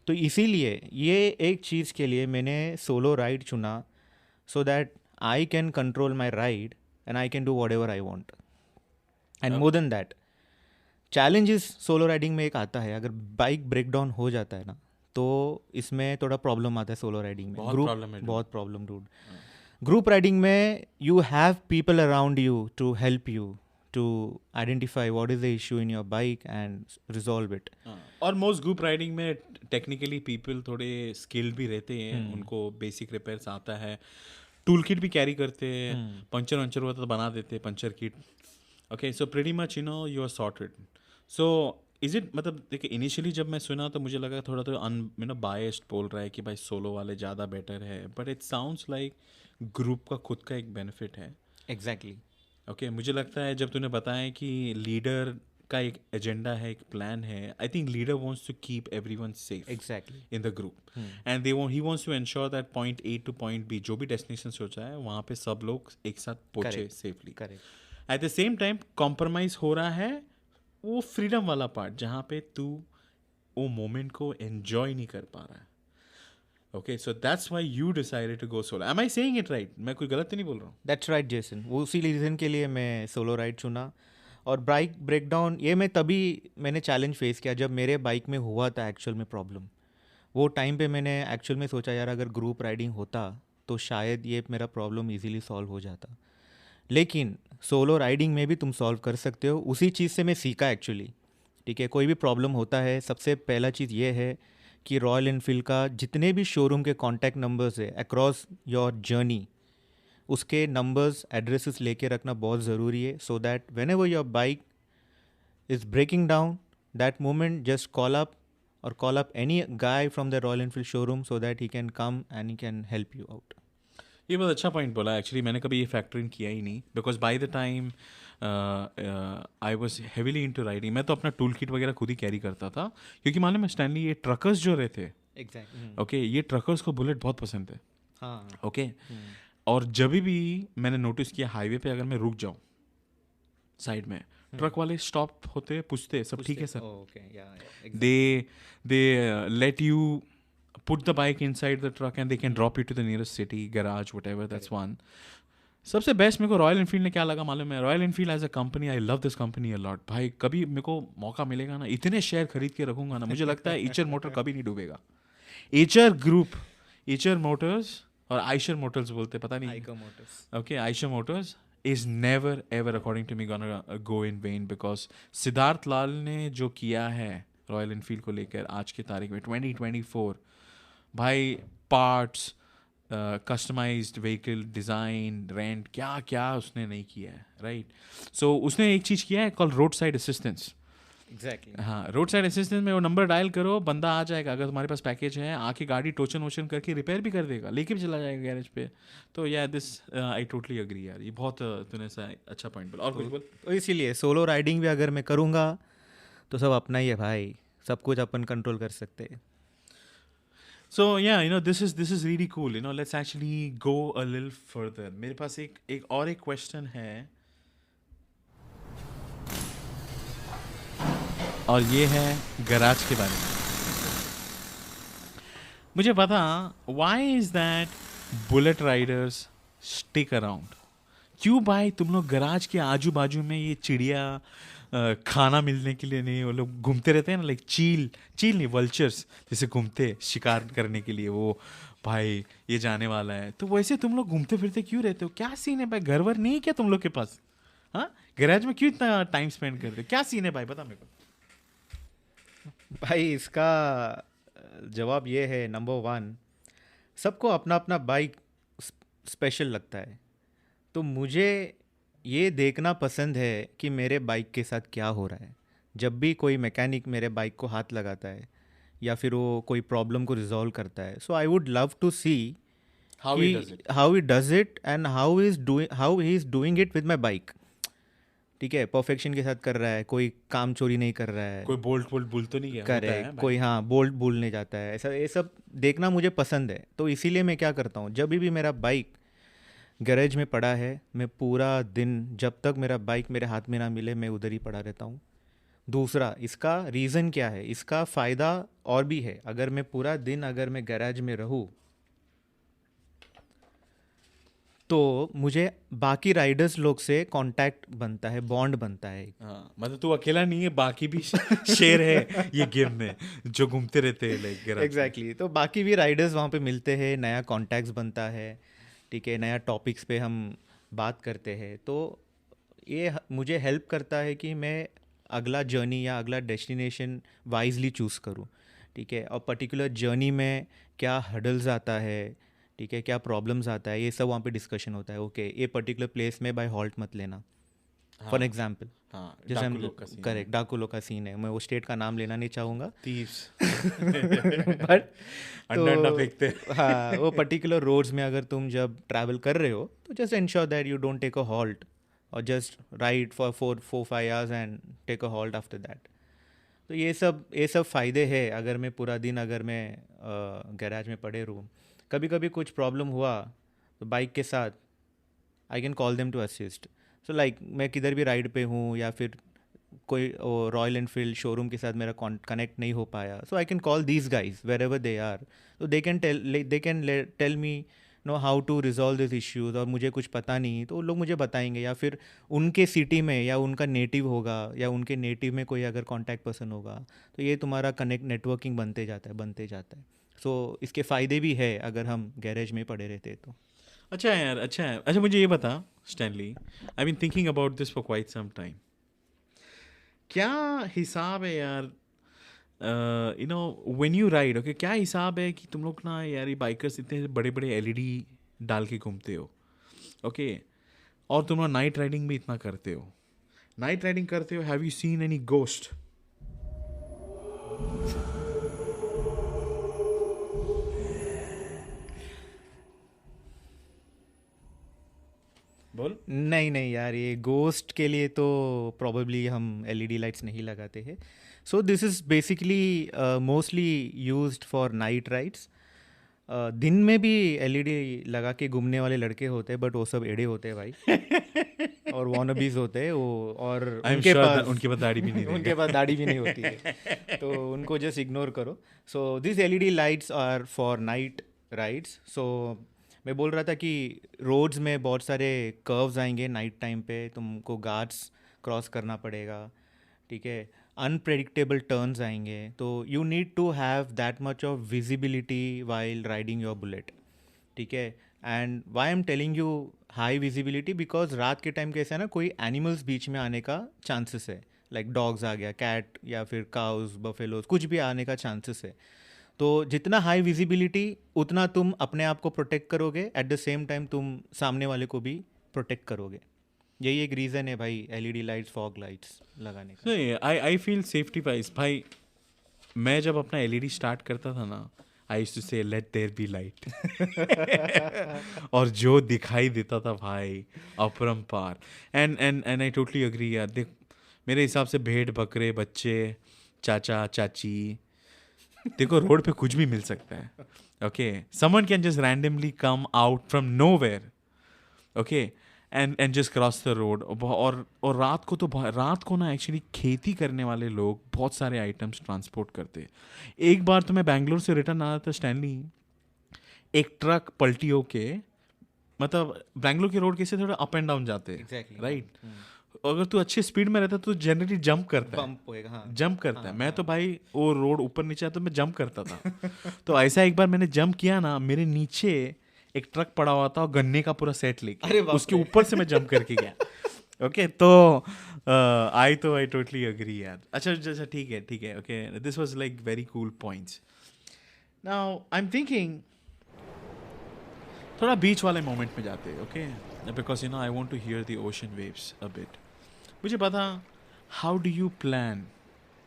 तो इसीलिए ये एक चीज़ के लिए मैंने सोलो राइड चुना, so that I can control my ride and I can do what ever I want. And more than that, challenges solo riding में एक आता है, अगर बाइक ब्रेक डाउन हो जाता है ना, तो इसमें थोड़ा प्रॉब्लम आता है सोलो राइडिंग में। बहुत प्रॉब्लम डूड। ग्रुप राइडिंग में you have people around you to help you to identify what is the issue in your bike and resolve it. और मोस्ट ग्रुप राइडिंग में टेक्निकली पीपल थोड़े skilled भी रहते हैं, उनको बेसिक रिपेयर्स आता है, टूल किट भी कैरी करते हैं, पंचर वंचर हुआ तो बना देते हैं puncture kit. Okay, so pretty much you know you are sorted. So is it, मतलब देखिए इनिशियली जब मैं सुना तो मुझे लगा थोड़ा तो बायस्ड बोल रहा है कि भाई सोलो वाले ज़्यादा बेटर है, but it sounds like group का खुद का एक बेनिफिट है। एग्जैक्टली। ओके मुझे लगता है जब तूने बताया कि लीडर का एक एजेंडा है, एक प्लान है, I think leader wants to keep everyone safe exactly. In the group and he wants to ensure that point A to point B जो भी डेस्टिनेशन सोचा है वहाँ पे सब लोग एक साथ पहुँचे correct safely. Correct. At the same time compromise हो रहा है वो फ्रीडम वाला पार्ट जहाँ पे तू वो मोमेंट को एंजॉय नहीं कर पा रहा है। Okay so that's why you decided to go solo. Am I saying it right? मैं कोई गलत तो नहीं बोल रहा हूँ? दैट्स राइट जेसन, वो उसी रीज़न के लिए मैं सोलो राइड चुना। और बाइक ब्रेकडाउन ये मैं तभी मैंने चैलेंज फेस किया जब मेरे बाइक में हुआ था एक्चुअल में प्रॉब्लम। वो टाइम पे मैंने एक्चुअल में सोचा यार अगर ग्रुप राइडिंग होता तो शायद ये मेरा प्रॉब्लम इजीली सॉल्व हो जाता। लेकिन सोलो राइडिंग में भी तुम सॉल्व कर सकते हो, उसी चीज़ से मैं सीखा एक्चुअली। ठीक है, कोई भी प्रॉब्लम होता है सबसे पहला चीज़ ये है कि रॉयल एनफील्ड का जितने भी शोरूम के कॉन्टैक्ट नंबर्स है अक्रॉस योर जर्नी, उसके नंबर्स एड्रेसेस लेके रखना बहुत ज़रूरी है, so that whenever your bike is breaking down that moment just call up any guy from the Royal Enfield showroom so that he can come and he can help you out. ये बहुत अच्छा point बोला actually, मैंने कभी ये factor in किया ही नहीं because by the time I was heavily into riding मैं तो अपना टूल किट वगैरह खुद ही कैरी करता था क्योंकि मालूम है स्टैनली ये ट्रकर्स जो रहते हैं एग्जैक्ट ओके ये ट्रकर्स को बुलेट बहुत पसंद है। हाँ। ओके और जब भी मैंने नोटिस किया हाईवे पे अगर मैं रुक जाऊँ साइड में ट्रक वाले स्टॉप होते पूछते सब ठीक है सर, ओके या they let you put the bike inside the truck and they can drop you to the nearest city garage whatever, that's one. सबसे बेस्ट मेरे को रॉयल एनफील्ड ने क्या लगा मालूम है? Royal Enfield as a company, I love this company a lot भाई। कभी मेरे को मौका मिलेगा ना इतने शेयर खरीद के रखूंगा ना, मुझे लगता है एचर मोटर कभी नहीं डूबेगा। एचर ग्रुप, एचर मोटर्स और आयशर मोटर्स बोलते पता नहीं, okay Eicher Motors is never ever according to me gonna go in vain because Siddharth Lal ने जो किया है रॉयल एनफील्ड को लेकर आज की तारीख में 2024 भाई, parts, customised vehicle design, rent, क्या क्या उसने नहीं किया है, राइट? सो उसने एक चीज़ किया है call road side assistance. Exactly. हाँ, रोड साइड असिस्टेंस में वो नंबर डायल करो, बंदा आ जाएगा। अगर तुम्हारे पास पैकेज है आके गाड़ी टोचन वोचन करके रिपेयर भी कर देगा, लेके भी चला जाएगा गैरेज पे। तो या दिस आई टोटली अग्री यार, ये बहुत तूने सा अच्छा पॉइंट बोला। और कुछ बोल। तो इसीलिए सोलो राइडिंग भी अगर मैं करूँगा तो सब अपना ही है भाई, सब कुछ अपन कंट्रोल कर सकते हैं। So yeah, this is really cool. Let's actually go a little further. मेरे पास एक और एक क्वेश्चन है और ये है गैराज के बारे में। मुझे पता why is that bullet Riders stick around? क्यों भाई तुम लोग गैराज के आजू बाजू में ये चिड़िया खाना मिलने के लिए नहीं, वो लोग घूमते रहते हैं ना, लाइक चील नहीं वल्चर्स जैसे घूमते शिकार करने के लिए, वो भाई ये जाने वाला है, तो वैसे तुम लोग घूमते फिरते क्यों रहते हो? क्या सीन है भाई? घर वर नहीं है क्या तुम लोग के पास? हाँ, गैराज में क्यों इतना टाइम स्पेंड करते हो? क्या सीन है भाई, बता मेरे को। भाई इसका जवाब ये है, नंबर 1, सबको अपना अपना बाइक स्पेशल लगता है। तो मुझे ये देखना पसंद है कि मेरे बाइक के साथ क्या हो रहा है। जब भी कोई मैकेनिक मेरे बाइक को हाथ लगाता है या फिर वो कोई प्रॉब्लम को रिजॉल्व करता है, so I would love to see how he does it and how he is doing it with my bike. ठीक है, परफेक्शन के साथ कर रहा है, कोई काम चोरी नहीं कर रहा है, कोई बोल्ट भूल तो नहीं गया, करेक्ट, कोई हाँ बोल्ट भूलने जाता है, ऐसा ये सब देखना मुझे पसंद है। तो इसीलिए मैं क्या करता हूँ, जब भी मेरा बाइक गैरेज में पड़ा है, मैं पूरा दिन जब तक मेरा बाइक मेरे हाथ में ना मिले मैं उधर ही पड़ा रहता हूँ। दूसरा, इसका रीज़न क्या है, इसका फ़ायदा और भी है। अगर मैं पूरा दिन अगर मैं गैराज में रहूँ तो मुझे बाकी राइडर्स लोग से कांटेक्ट बनता है, बॉन्ड बनता है। हाँ, मतलब तू अकेला नहीं है, बाकी भी शेर है ये गेम में जो घूमते रहते हैं लाइक गैराज। एग्जैक्टली, तो बाकी भी राइडर्स वहाँ पे मिलते हैं, नया कॉन्टैक्ट्स बनता है, ठीक है, नया टॉपिक्स पे हम बात करते हैं। तो ये मुझे हेल्प करता है कि मैं अगला जर्नी या अगला डेस्टिनेशन वाइजली चूज़ करूँ। ठीक है, और पर्टिकुलर जर्नी में क्या हर्डल्स आता है, ठीक है, क्या प्रॉब्लम्स आता है, ये सब वहाँ पे डिस्कशन होता है। ओके, ये पर्टिकुलर प्लेस में बाय हॉल्ट मत लेना, फॉर एग्जाम्पल। हाँ, जैसे डाकू हम लोग का scene है। करेक्ट डाकू लोग का सीन है, मैं वो स्टेट का नाम लेना नहीं चाहूँगा Thieves। बट अंडा अंडा फेंकते हैं। तो हाँ, वो पर्टिकुलर रोड्स में अगर तुम जब ट्रैवल कर रहे हो तो just ensure that you don't take a halt और just ride for 4-5 hours and take a halt after that. तो ये सब फ़ायदे हैं अगर मैं पूरा दिन अगर मैं गैराज में पड़े रहूँ। कभी कभी कुछ प्रॉब्लम हुआ तो बाइक के साथ I can call them to assist. So like मैं किधर भी राइड पे हूँ या फिर कोई रॉयल एनफील्ड शोरूम के साथ मेरा कनेक्ट नहीं हो पाया, so I can call these guys wherever they are. तो they can tell me no how to resolve this issues, और मुझे कुछ पता नहीं तो वो लोग मुझे बताएंगे, या फिर उनके सिटी में या उनका नेटिव होगा या उनके नेटिव में कोई अगर कॉन्टैक्ट पर्सन होगा, तो ये तुम्हारा कनेक्ट नेटवर्किंग बनते जाता है। सो इसके फ़ायदे भी है अगर हम गैरेज में पड़े रहते तो। अच्छा है यार, अच्छा है। अच्छा मुझे ये बता Stanley, I been thinking about this for quite some time. क्या हिसाब है यार, you know when you ride, okay, क्या हिसाब है कि तुम लोग ना यार ये बाइकर्स इतने बड़े बड़े एलईडी डाल के घूमते हो, ओके, और तुम लोग नाइट राइडिंग भी इतना करते हो, नाइट राइडिंग करते हो, have you seen any ghost? बोल। नहीं यार, ये गोस्ट के लिए तो प्रॉबेबली हम एलईडी लाइट्स नहीं लगाते हैं। सो this is basically mostly used for night rides. दिन में भी एलईडी लगा के घूमने वाले लड़के होते हैं, बट वो सब एड़े होते हैं भाई और वॉनबीज होते हैं वो, और उनके पास उनके पास दाढ़ी भी नहीं उनके पास दाढ़ी भी नहीं होती है, तो उनको जस्ट इग्नोर करो। So this LED lights are for night rides. So मैं बोल रहा था कि रोड्स में बहुत सारे कर्व्स आएंगे नाइट टाइम पे, तुमको गार्ड्स क्रॉस करना पड़ेगा, ठीक है, अनप्रेडिक्टेबल टर्न्स आएंगे, तो you need to have that much of visibility while riding your Bullet, ठीक है। And why am telling you high visibility, because रात के टाइम कैसे है ना, कोई एनिमल्स बीच में आने का चांसेस है, लाइक डॉग्स आ गया, कैट या फिर काउज बफेलोज कुछ भी आने का चांसेस है। तो जितना हाई विजिबिलिटी उतना तुम अपने आप को प्रोटेक्ट करोगे, एट द सेम टाइम तुम सामने वाले को भी प्रोटेक्ट करोगे। यही एक रीज़न है भाई एलईडी लाइट्स, फॉग लाइट्स लगाने का। नहीं, आई फील सेफ्टी वाइज भाई, मैं जब अपना एलईडी स्टार्ट करता था ना, आई यूज्ड टू से लेट देयर बी लाइट और जो दिखाई देता था भाई अपरंपार। एंड आई टोटली एग्री यार। देख मेरे हिसाब से भेड़ बकरे बच्चे चाचा चाची, देखो रोड पे कुछ भी मिल सकता है, okay, someone can just randomly come out from nowhere, okay, and just cross the road. और रात को ना एक्चुअली खेती करने वाले लोग बहुत सारे आइटम्स ट्रांसपोर्ट करते हैं। एक बार तो मैं बैंगलोर से रिटर्न आ रहा था स्टैनली, एक ट्रक पलटी होके, मतलब बैंगलोर के रोड कैसे थोड़ा अप एंड डाउन जाते हैं, Exactly. राइट, अगर तू अच्छे स्पीड में रहता है तो जनरली जंप करता है, बम्प होएगा, हाँ। जंप करता है। मैं तो भाई वो रोड ऊपर नीचे आता तो मैं जंप करता था तो ऐसा एक बार मैंने जंप किया ना, मेरे नीचे एक ट्रक पड़ा हुआ था और गन्ने का पूरा सेट लेके उसके ऊपर से मैं जंप करके गया, ओके। तो आई टोटली अग्री यार। अच्छा ठीक है, okay, this was like very cool points. Now I am thinking थोड़ा बीच वाले मोमेंट में जाते हैं, okay, because you know I want to hear the ocean waves a bit. मुझे बता, how do you plan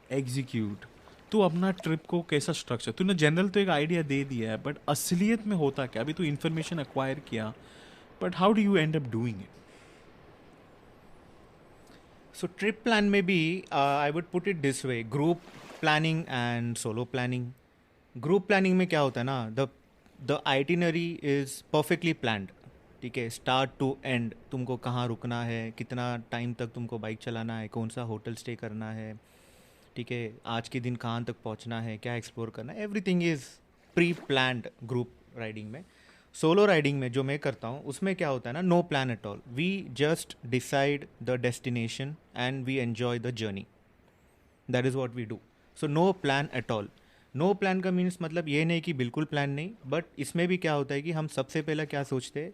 execute, तू अपना trip को कैसा स्ट्रक्चर, तूने जनरल तो एक आइडिया दे दिया है, बट असलियत में होता क्या? अभी तू इन्फॉर्मेशन एक्वायर किया, but how do you and up doing it? So trip plan में भी I would put it this way, group planning and solo planning. Group planning में क्या होता है ना, the itinerary is perfectly planned, ठीक है, स्टार्ट टू एंड, तुमको कहाँ रुकना है, कितना टाइम तक तुमको बाइक चलाना है, कौन सा होटल स्टे करना है, ठीक है, आज के दिन कहाँ तक पहुँचना है, क्या एक्सप्लोर करना है, everything is pre planned group riding में। सोलो राइडिंग में जो मैं करता हूँ उसमें क्या होता है ना, no plan at all, we just decide the destination and we enjoy the journey, that is what we do. So no plan at all. No plan का मीन्स मतलब ये नहीं कि बिल्कुल प्लान नहीं, बट इसमें भी क्या होता है कि हम सबसे पहले क्या सोचते हैं,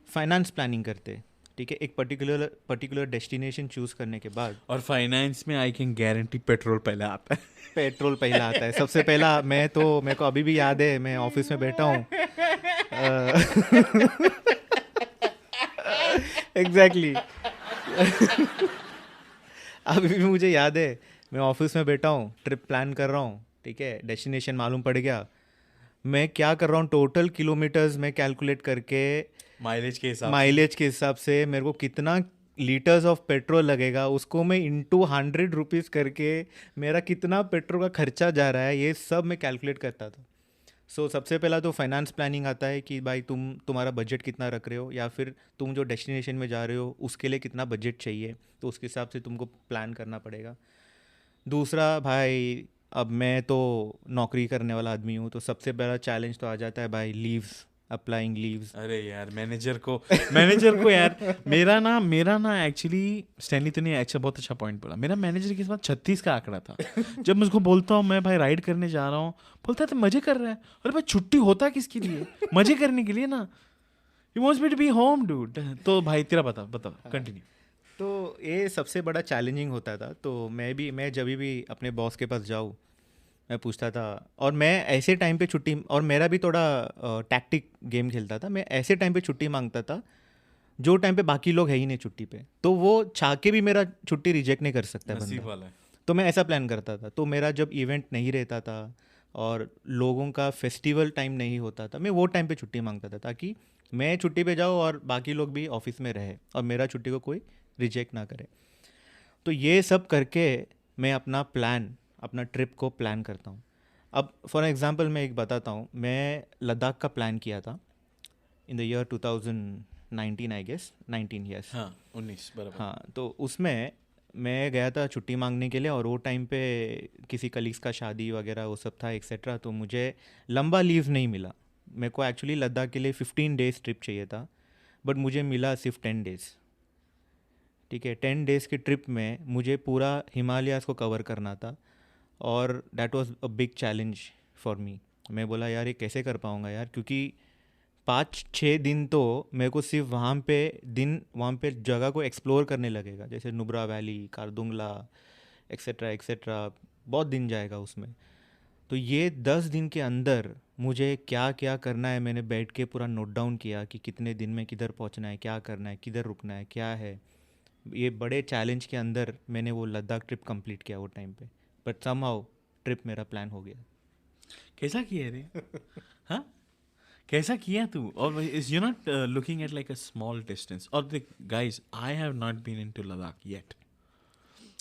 फाइनेंस प्लानिंग करते हैं, ठीक है, एक पर्टिकुलर डेस्टिनेशन चूज़ करने के बाद। और फाइनेंस में आई कैन गारंटी पेट्रोल पहले आता है पेट्रोल पहला आता है सबसे पहला। मेरे को अभी भी याद है, मैं ऑफिस में बैठा हूँ, एग्जैक्टली अभी भी मुझे याद है, मैं ऑफिस में बैठा हूँ, ट्रिप प्लान कर रहा हूँ, ठीक है, डेस्टिनेशन मालूम पड़ गया, मैं क्या कर रहा हूँ, टोटल किलोमीटर्स में कैलकुलेट करके माइलेज के हिसाब से। माइलेज के हिसाब से मेरे को कितना लीटर्स ऑफ पेट्रोल लगेगा, उसको मैं इंटू 100 रुपीज़ करके मेरा कितना पेट्रोल का खर्चा जा रहा है, ये सब मैं कैलकुलेट करता था। सो सबसे पहला तो फाइनेंस प्लानिंग आता है कि भाई तुम्हारा बजट कितना रख रहे हो, या फिर तुम जो डेस्टिनेशन में जा रहे हो उसके लिए कितना बजट चाहिए, तो उसके हिसाब से तुमको प्लान करना पड़ेगा। दूसरा भाई, अब मैं तो नौकरी करने वाला आदमी हूँ, तो सबसे बड़ा चैलेंज तो आ जाता है भाई, लीव्स, अप्लाइंग लीव्स। अरे यार मैनेजर को यार, मेरा ना एक्चुअली स्टैनली तूने अच्छा बहुत अच्छा पॉइंट बोला। मेरा मैनेजर के साथ 36 का आंकड़ा था। जब मैं उसको बोलता हूँ मैं भाई राइड करने जा रहा हूँ, बोलता है तो मजे कर रहा है। अरे भाई छुट्टी होता है किसके लिए? मजे करने के लिए ना। You wants me to be home dude. तो भाई तेरा बता कंटिन्यू। तो ये सबसे बड़ा चैलेंजिंग होता था। तो मैं जब भी अपने बॉस के पास जाऊँ, मैं पूछता था, और मैं ऐसे टाइम पे छुट्टी, और मेरा भी थोड़ा टैक्टिक गेम खेलता था, मैं ऐसे टाइम पे छुट्टी मांगता था जो टाइम पे बाकी लोग है ही नहीं छुट्टी पे, तो वो चाह के भी मेरा छुट्टी रिजेक्ट नहीं कर सकता है नसीब बंदा। वाला है। तो मैं ऐसा प्लान करता था। तो मेरा जब इवेंट नहीं रहता था और लोगों का फेस्टिवल टाइम नहीं होता था, मैं वो टाइम पे छुट्टी मांगता था, ताकि मैं छुट्टी पे जाऊँ और बाकी लोग भी ऑफिस में रहे और मेरा छुट्टी को कोई रिजेक्ट ना करे। तो ये सब करके मैं अपना ट्रिप को प्लान करता हूँ। अब फॉर एग्जांपल मैं एक बताता हूँ, मैं लद्दाख का प्लान किया था in the year 2019, I guess 19 years. हाँ 19 बराबर। हाँ, तो उसमें मैं गया था छुट्टी मांगने के लिए, और वो टाइम पे किसी कलीग्स का शादी वगैरह वो सब था एक्सेट्रा, तो मुझे लंबा लीव नहीं मिला। मेरे को एक्चुअली लद्दाख के लिए 15 डेज ट्रिप चाहिए था, बट मुझे मिला सिर्फ 10 डेज़। ठीक है, 10 डेज़ की ट्रिप में मुझे पूरा हिमालयाज़ को कवर करना था, और that was a big challenge for me. मैं बोला यार ये कैसे कर पाऊँगा यार, क्योंकि 5-6 दिन तो मेरे को सिर्फ वहाँ पे जगह को एक्सप्लोर करने लगेगा, जैसे नुब्रा वैली, कारदुंगला, एक्सेट्रा एक्सेट्रा, बहुत दिन जाएगा उसमें। तो ये 10 दिन के अंदर मुझे क्या क्या करना है, मैंने बैठ के पूरा नोट डाउन किया कि कितने दिन में किधर पहुँचना है, क्या करना है, किधर रुकना है, क्या है। ये बड़े चैलेंज के अंदर मैंने वो लद्दाख ट्रिप कंप्लीट किया वो टाइम पे, बट समहाउ ट्रिप मेरा प्लान हो गया। कैसा किया रे? हाँ कैसा किया तू? और is you not looking at like a small distance? और देख guys, I have not been into Ladakh yet.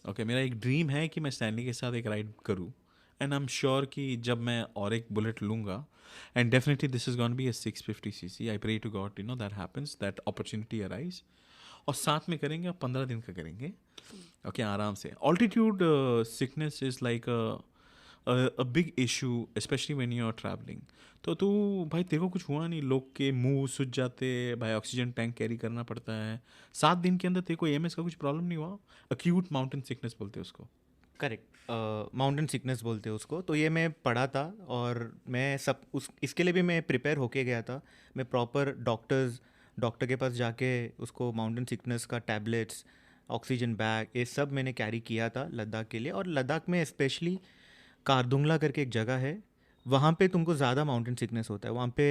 Okay, मेरा एक ड्रीम है कि मैं स्टैनली के साथ एक राइड करूँ, एंड आई एम श्योर कि जब मैं और एक बुलेट लूँगा, and definitely this is gonna be a 650cc। I pray to God you know that happens, that opportunity arise, और साथ में करेंगे और 15 दिन का करेंगे। ओके आराम से। Altitude sickness is like a big issue specially when you are travelling. तो तू भाई तेरे को कुछ हुआ नहीं? लोग के मुंह सूज जाते भाई, ऑक्सीजन टैंक कैरी करना पड़ता है 7 दिन के अंदर। तेरे को एमएस का कुछ प्रॉब्लम नहीं हुआ? अक्यूट माउंटेन सिकनेस बोलते हैं उसको। करेक्ट, माउंटेन सिकनेस बोलते हैं उसको। तो ये मैं पढ़ा था, और मैं सब इसके लिए भी मैं प्रिपेयर होके गया था। मैं प्रॉपर डॉक्टर के पास जाके उसको माउंटेन सिकनेस का टैबलेट्स, ऑक्सीजन बैग, ये सब मैंने कैरी किया था लद्दाख के लिए। और लद्दाख में स्पेशली कारदुंगला करके एक जगह है, वहाँ पे तुमको ज़्यादा माउंटेन सिकनेस होता है, वहाँ पे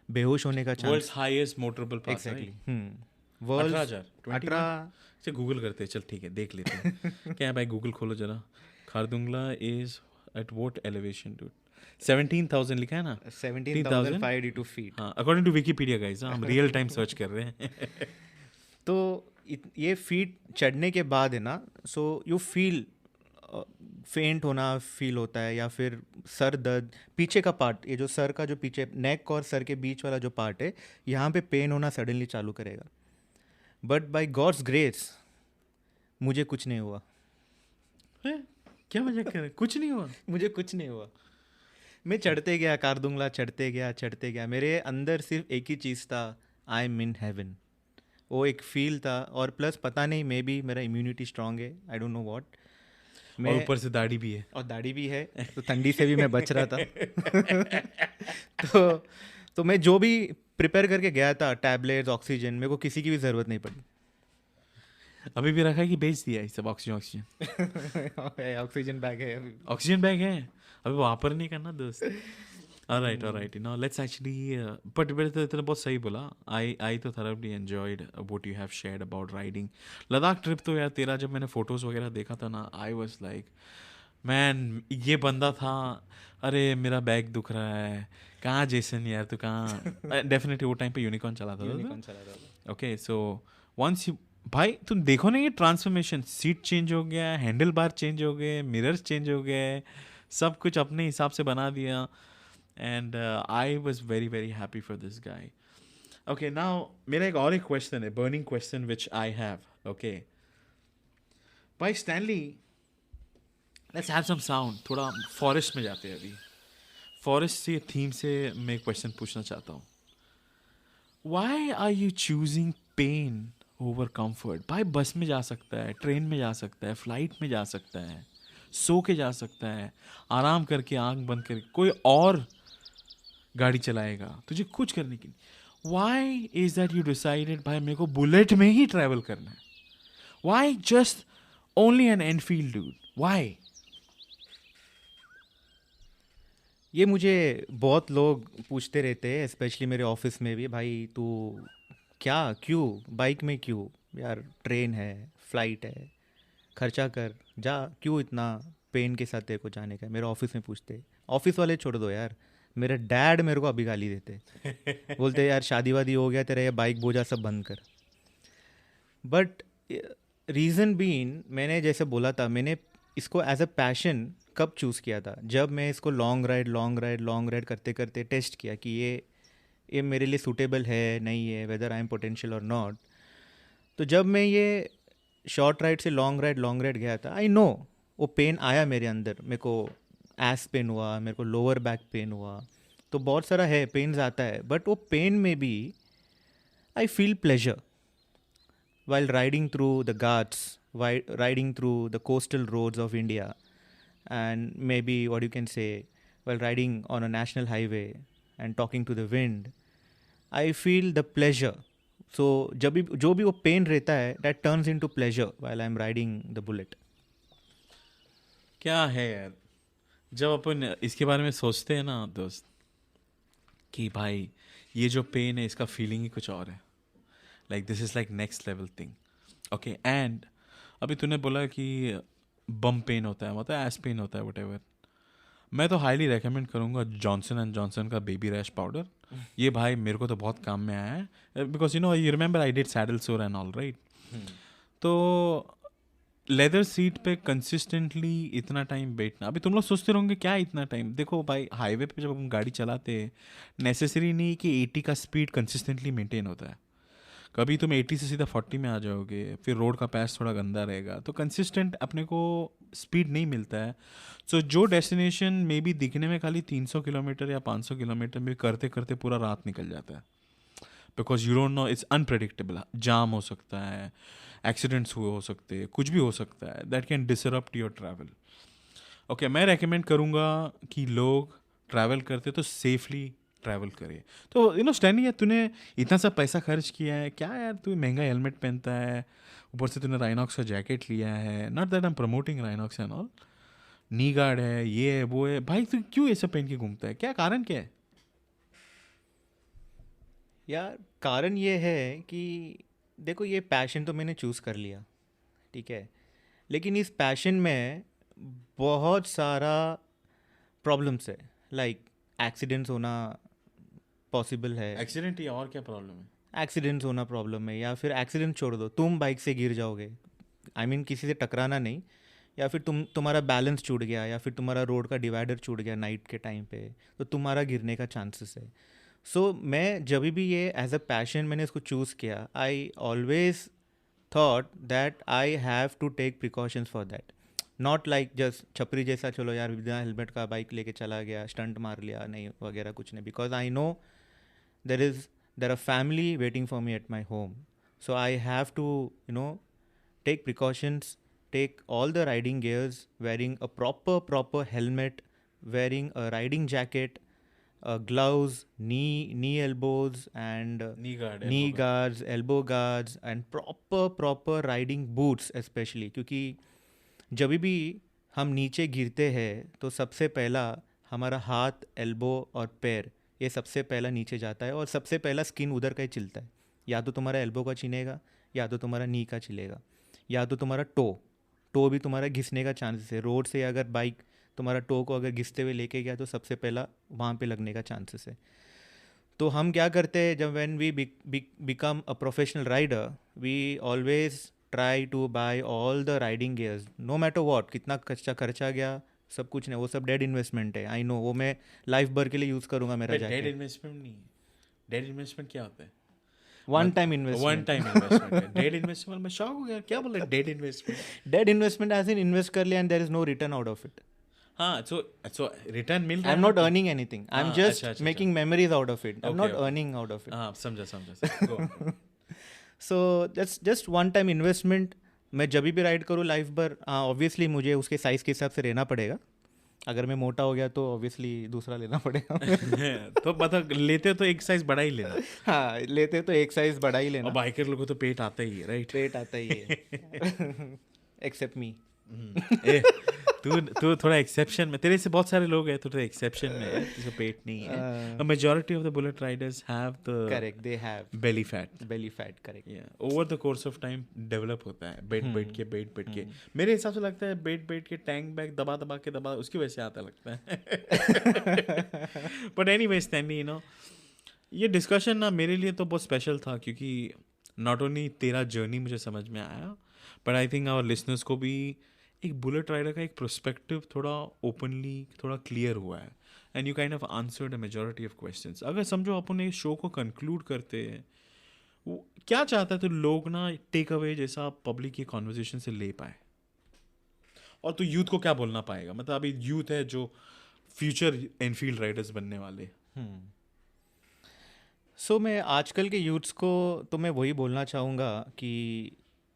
बेहोश होने का world's chance. Highest motorable pass. Exactly, world 18,000 18। से गूगल करते हैं, चल ठीक है देख लेते हैं। क्या है भाई, गूगल खोलो जरा। Khardung La is at what elevation dude? 17,000 लिखा है ना? 17,582 फीट। हाँ अकॉर्डिंग टू विकीपीडिया गाइस, हम रियल टाइम सर्च कर रहे हैं। तो ये फीट चढ़ने के बाद है ना, सो यू फील फेंट होना फील होता है, या फिर सर दर्द, पीछे का पार्ट, ये जो सर का जो पीछे नेक और सर के बीच वाला जो पार्ट है, यहाँ पे पेन होना सडनली चालू करेगा। बट बाय गॉड्स ग्रेस मुझे कुछ नहीं हुआ। हैं? क्या मजाक कर रहे हैं? कुछ नहीं हुआ? मुझे कुछ नहीं हुआ। मैं चढ़ते गया, कारदुंगला चढ़ते गया, मेरे अंदर सिर्फ एक ही चीज़ था, आई एम इन हेवन। वो एक फील था, और प्लस पता नहीं मे बी मेरा इम्यूनिटी स्ट्रांग है, आई डोंट नो व्हाट। और ऊपर से दाढ़ी भी है। और दाढ़ी भी है, तो ठंडी से भी मैं बच रहा था। तो मैं जो भी प्रिपेयर करके गया था, टैबलेट्स, ऑक्सीजन, मेरे को किसी की भी ज़रूरत नहीं पड़ी। अभी भी रखा है कि बेच दिया ये सब? ऑक्सीजन ऑक्सीजन बैग है अभी। ऑक्सीजन बैग है, अभी वापर नहीं करना दोस्त। Alright, alright. Now let's actually. But तेरे बहुत सही बोला. I तो thoroughly enjoyed what you have shared about riding. Ladakh trip तो यार तेरा जब मैंने फोटोज वगैरह देखा था ना, I was like, मैन ये बंदा था. अरे मेरा बैग दुख रहा है. कहाँ जेसन यार, तू कहाँ? डेफिनेटली वो टाइम पे यूनिकॉर्न चला था. यूनिकॉर्न चला रहा था. ओके, सो वंस यू, भाई तुम देखो ना ये ट्रांसफॉर्मेशन. सीट चेंज हो गया, हैंडल बार चेंज हो गए, मिरर्स चेंज हो गए, सब कुछ अपने हिसाब से बना दिया. And I was very very happy for this guy. Okay, now मेरा एक और एक क्वेश्चन है, burning question which I have. Okay भाई Stanley, let's have some sound. थोड़ा फॉरेस्ट में जाते हैं अभी. फॉरेस्ट से थीम से मैं एक क्वेश्चन पूछना चाहता हूँ. Why are you choosing pain over comfort? भाई बस में जा सकता है, ट्रेन में जा सकता है, फ्लाइट में जा सकता है, सो के जा सकता है, आराम करके आंख बंद करके कोई और गाड़ी चलाएगा, तुझे कुछ करने की नहीं. Why is that you decided भाई मेरे को बुलेट में ही ट्रैवल करना है? Why just only an Enfield dude? Why? ये मुझे बहुत लोग पूछते रहते हैं, स्पेशली मेरे ऑफिस में भी. भाई तू क्या, क्यों बाइक में, क्यों यार, ट्रेन है, फ्लाइट है, खर्चा कर जा, क्यों इतना पेन के साथ तेरे को जाने का है? मेरे ऑफिस में पूछते. ऑफिस वाले छोड़ दो यार, मेरे डैड मेरे को अभी गाली देते. बोलते यार शादी वादी हो गया तेरा, ये बाइक बोझा सब बंद कर. बट रीज़न बीन, मैंने जैसे बोला था, मैंने इसको एज अ पैशन कब चूज़ किया था? जब मैं इसको लॉन्ग राइड करते करते टेस्ट किया कि ये मेरे लिए सूटेबल है नहीं है, वेदर आई एम पोटेंशियल और नॉट. तो जब मैं ये शॉर्ट राइड से लॉन्ग राइड गया था, आई नो वो पेन आया मेरे अंदर. मेरे को एस पेन हुआ, मेरे को लोअर बैक पेन हुआ, तो बहुत सारा है पेन्स आता है. बट वो पेन में भी I feel pleasure while riding through the Ghats, while riding through the coastal roads of India, and maybe what you can say, while riding on a national highway and talking to the wind, I feel the pleasure. So जब भी जो भी वो pen रहता है, that turns into pleasure while I'm riding the bullet. क्या है यार, जब अपन इसके बारे में सोचते हैं ना दोस्त, कि भाई ये जो पेन है इसका फीलिंग ही कुछ और है. Like this is like next level thing. Okay, and अभी तूने बोला कि बम पेन होता है, मतलब एस पेन होता है, वट. मैं तो हाईली रेकमेंड करूँगा जॉनसन एंड जॉनसन का बेबी रैश पाउडर. ये भाई मेरे को तो बहुत काम में आया है, because you remember I did saddle सोर एंड ऑल राइट. तो लेदर सीट पे कंसिस्टेंटली इतना टाइम बैठना, अभी तुम लोग सोचते रहोगे क्या इतना टाइम. देखो भाई हाईवे पे जब हम गाड़ी चलाते हैं, नेसेसरी नहीं कि 80 का स्पीड कंसिस्टेंटली मेंटेन होता है. कभी तुम 80 से सीधा 40 में आ जाओगे, फिर रोड का पैच थोड़ा गंदा रहेगा, तो कंसिस्टेंट अपने को स्पीड नहीं मिलता है. सो जो डेस्टिनेशन में भी दिखने में खाली 300 किलोमीटर या 500 किलोमीटर में करते करते पूरा रात निकल जाता है. Because you don't know, it's unpredictable. Jam हो सकता है, एक्सीडेंट्स हुए हो सकते हैं, कुछ भी हो सकता है, that can disrupt your travel. Okay, मैं रेकमेंड करूँगा कि लोग ट्रैवल करते तो सेफली ट्रैवल करे. तो स्टैनी यार, तूने इतना सा पैसा खर्च किया है, क्या यार तू महंगा हेलमेट पहनता है, ऊपर से तूने राइनॉक्स का जैकेट लिया है. Not that I am promoting Rhinox and all, knee guard है, ये है वो है. भाई तू क्यों ये सब पहन के घूमता है, क्या कारण क्या है? यार कारण ये है कि देखो, ये पैशन तो मैंने चूज़ कर लिया, ठीक है, लेकिन इस पैशन में बहुत सारा प्रॉब्लम्स है. लाइक एक्सीडेंट्स होना पॉसिबल है. एक्सीडेंट या और क्या प्रॉब्लम है? एक्सीडेंट्स होना प्रॉब्लम है, या फिर एक्सीडेंट छोड़ दो, तुम बाइक से गिर जाओगे. आई मीन किसी से टकराना नहीं, या फिर तुम्हारा बैलेंस छूट गया, या फिर तुम्हारा रोड का डिवाइडर छूट गया नाइट के टाइम पे, तो तुम्हारा गिरने का चांसेस है. सो मैं जब भी ये एज अ पैशन मैंने इसको चूज़ किया, I always thought that I have to take precautions for that. Not like just छपरी जैसा चलो यार बिना हेलमेट का बाइक लेके चला गया, स्टंट मार लिया, नहीं वगैरह कुछ नहीं. Because I know there are family waiting for me at my home, so I have to take precautions, take all the riding gears, wearing a proper helmet, wearing a riding jacket, gloves, knee elbows, and knee guards, elbow guards, and proper riding boots especially. क्योंकि जब भी हम नीचे गिरते हैं तो सबसे पहला हमारा हाथ, एल्बो और पैर ये सबसे पहला नीचे जाता है और सबसे पहला स्किन उधर का ही चिलता है. या तो तुम्हारा एल्बो का चिनेगा, या तो तुम्हारा नी का चिलेगा, या तो तुम्हारा टो भी तुम्हारा घिसने का चांसेस है. रोड से अगर बाइक तुम्हारा टो को अगर घिसते हुए लेके गया तो सबसे पहला वहाँ पे लगने का चांसेस है. तो हम क्या करते हैं, जब when we become a professional rider, we always try to buy all the riding gears, no matter what. कितना खर्चा गया, सब कुछ नहीं, वो सब डेड इन्वेस्टमेंट है. आई नो, वो मैं लाइफ भर के लिए यूज़ करूँगा मेरा डेड जैकेट. इन्वेस्टमेंट नहीं है. डेड इन्वेस्टमेंट क्या होता है? One time one investment. Time investment. Dead investment मैं शॉक हो गया, क्या बोल रहे dead investment? Dead investment as in invest कर लिया and there is no return out of it. हाँ, सो रिटर्न मिल रहा आई है एम ना? Not earning anything, I am हाँ, जस्ट अच्छा. Making memories out of it. I am Okay, not okay. Earning out of it. हाँ, समझा. Go. So just one time investment. मैं जब भी राइड करूँ लाइफ भर, ऑब्वियसली मुझे उसके साइज़ के हिसाब से रहना पड़ेगा. अगर मैं मोटा हो गया तो ऑब्वियसली दूसरा लेना पड़ेगा. तो मतलब लेते तो एक साइज बड़ा ही लेना. हाँ, लेते तो एक साइज बड़ा ही और लेना. बाइकर लोगों को तो पेट आता ही है, राइट? पेट आता ही है. एक्सेप्ट मी. तू थोड़ा एक्सेप्शन में, तेरे से बहुत सारे लोग हैं, तू थोड़ा एक्सेप्शन में है, तुझे पेट नहीं है. Majority of the bullet Riders have the correct, they have belly fat. Belly fat. Correct. Over the course of time develop होता है, बैठ के. मेरे हिसाब से लगता है बैठ के टैंक बैग दबा उसकी वजह से आता लगता है. बट एनीवे स्टैंडी, ये डिस्कशन ना मेरे लिए तो बहुत स्पेशल था, क्योंकि नॉट ओनली तेरा जर्नी मुझे समझ में आया, but I think our listeners को भी एक बुलेट राइडर का एक पर्सपेक्टिव थोड़ा ओपनली थोड़ा क्लियर हुआ है. And you kind of answered a majority of questions. अगर समझो अपन इस शो को कंक्लूड करते हैं, वो क्या चाहता है तो लोग ना टेक अवे जैसा पब्लिक की कॉन्वर्जेशन से ले पाए, और तो यूथ को क्या बोलना पाएगा? मतलब अभी यूथ है जो फ्यूचर एनफील्ड राइडर्स बनने वाले. सो मैं आजकल के यूथ्स को तो मैं वही बोलना चाहूँगा कि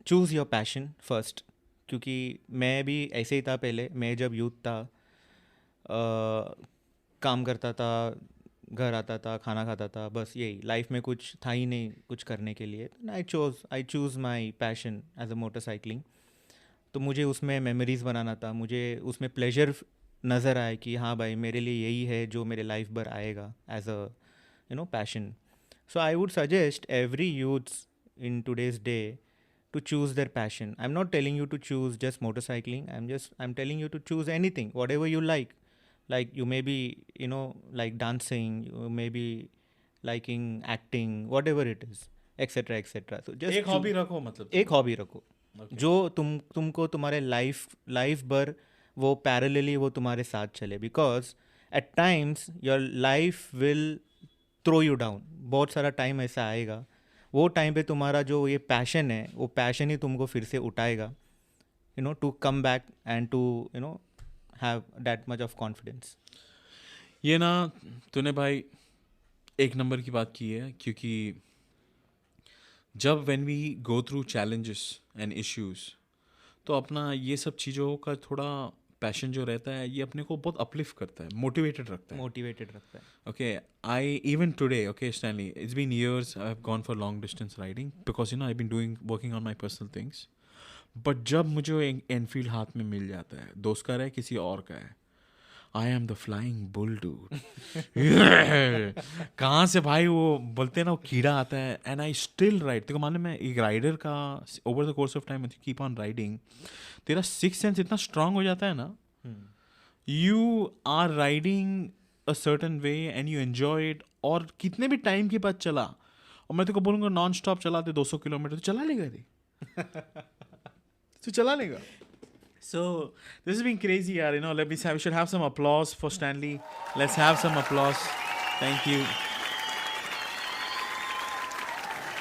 चूज़ योर पैशन फर्स्ट. क्योंकि मैं भी ऐसे ही था पहले. मैं जब यूथ था, काम करता था, घर आता था, खाना खाता था, बस यही. लाइफ में कुछ था ही नहीं कुछ करने के लिए. I choose my passion as a motorcycling. तो मुझे उसमें मेमोरीज़ बनाना था, मुझे उसमें प्लेजर नज़र आए कि हाँ भाई, मेरे लिए यही है जो मेरे लाइफ भर आएगा as a passion. So I would suggest every youths in today's day to choose their passion. I'm not telling you to choose just motorcycling. I'm telling you to choose anything, whatever you like. Like you may be, like dancing, you may be liking acting, whatever it is, etc. etc. So just एक hobby रखो, मतलब एक hobby रखो जो तुमको तुम्हारे life भर वो पैरेलली वो तुम्हारे साथ चले. Because at times your life will throw you down. बहुत सारा टाइम ऐसा आएगा, वो टाइम पे तुम्हारा जो ये पैशन है, वो पैशन ही तुमको फिर से उठाएगा, to come back and to have that much of confidence. ये ना तूने भाई एक नंबर की बात की है, क्योंकि जब when we go through challenges and issues, तो अपना ये सब चीज़ों का थोड़ा पैशन जो रहता है, ये अपने को बहुत अपलिफ्ट करता है, मोटिवेटेड रखता है. Okay, I even today, okay, Stanley, it's been years I've gone for long distance riding because I've been working on my personal things. But जब मुझे एनफील्ड हाथ में मिल जाता है, दोस्त का है किसी और का है, I am the flying bull dude. कहाँ से भाई वो बोलते हैं ना, वो कीड़ा आता है, and I still ride. देखो मालूम है, एक राइडर का over the course of time if you keep on riding, तेरा सिक्स सेंस इतना स्ट्रांग हो जाता है ना, you are riding a certain way and you enjoy it. और कितने भी टाइम के बाद चला, और मैं तेरे को बोलूँगा नॉन स्टॉप चलाते 200 किलोमीटर, तो चला लेगा रे. तो चला लेगा. So this has been crazy, yaar. We should have some applause for Stanley. Let's have some applause. Thank you.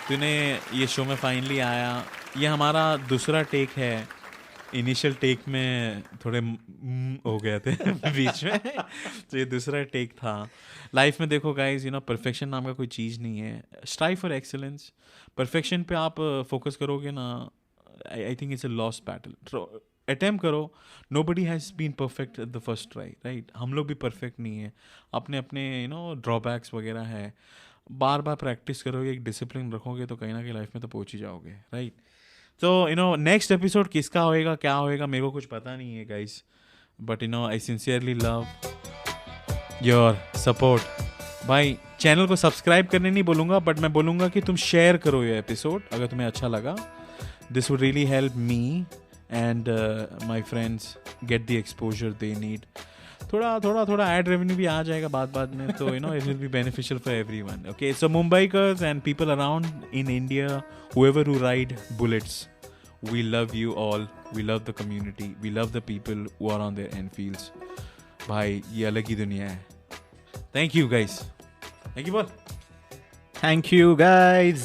तूने ये शो में फाइनली आया. ये हमारा दूसरा टेक है. इनिशियल टेक में थोड़े हो गए थे बीच में, तो ये दूसरा टेक था. लाइफ में देखो गाइज, परफेक्शन नाम का कोई चीज़ नहीं है. Strive for excellence. परफेक्शन पे आप फोकस करोगे ना, I think it's a lost battle. Attempt करो. Nobody has been perfect at the first try, right? हम लोग भी परफेक्ट नहीं है. अपने ड्रॉबैक्स वगैरह है. बार बार प्रैक्टिस करोगे, एक डिसिप्लिन रखोगे, तो कहीं ना कहीं लाइफ में तो पहुँच ही जाओगे, राइट? तो नेक्स्ट एपिसोड किसका होएगा, क्या होएगा, मेरे को कुछ पता नहीं है guys, but I sincerely love your support. भाई चैनल को सब्सक्राइब करने नहीं बोलूँगा, बट मैं बोलूँगा कि तुम शेयर करो ये एपिसोड अगर तुम्हें अच्छा लगा। This would really help me and my friends get the exposure they need. थोड़ा एड रेवेन्यू भी आ जाएगा बाद में, तो you know it will be beneficial for everyone. Okay, so Mumbaikars and people around in India, whoever who ride bullets, we love you all, we love the community, we love the people who are on their Enfields. भाई ये अलग ही दुनिया है। Thank you guys, thank you बोल। Thank you guys.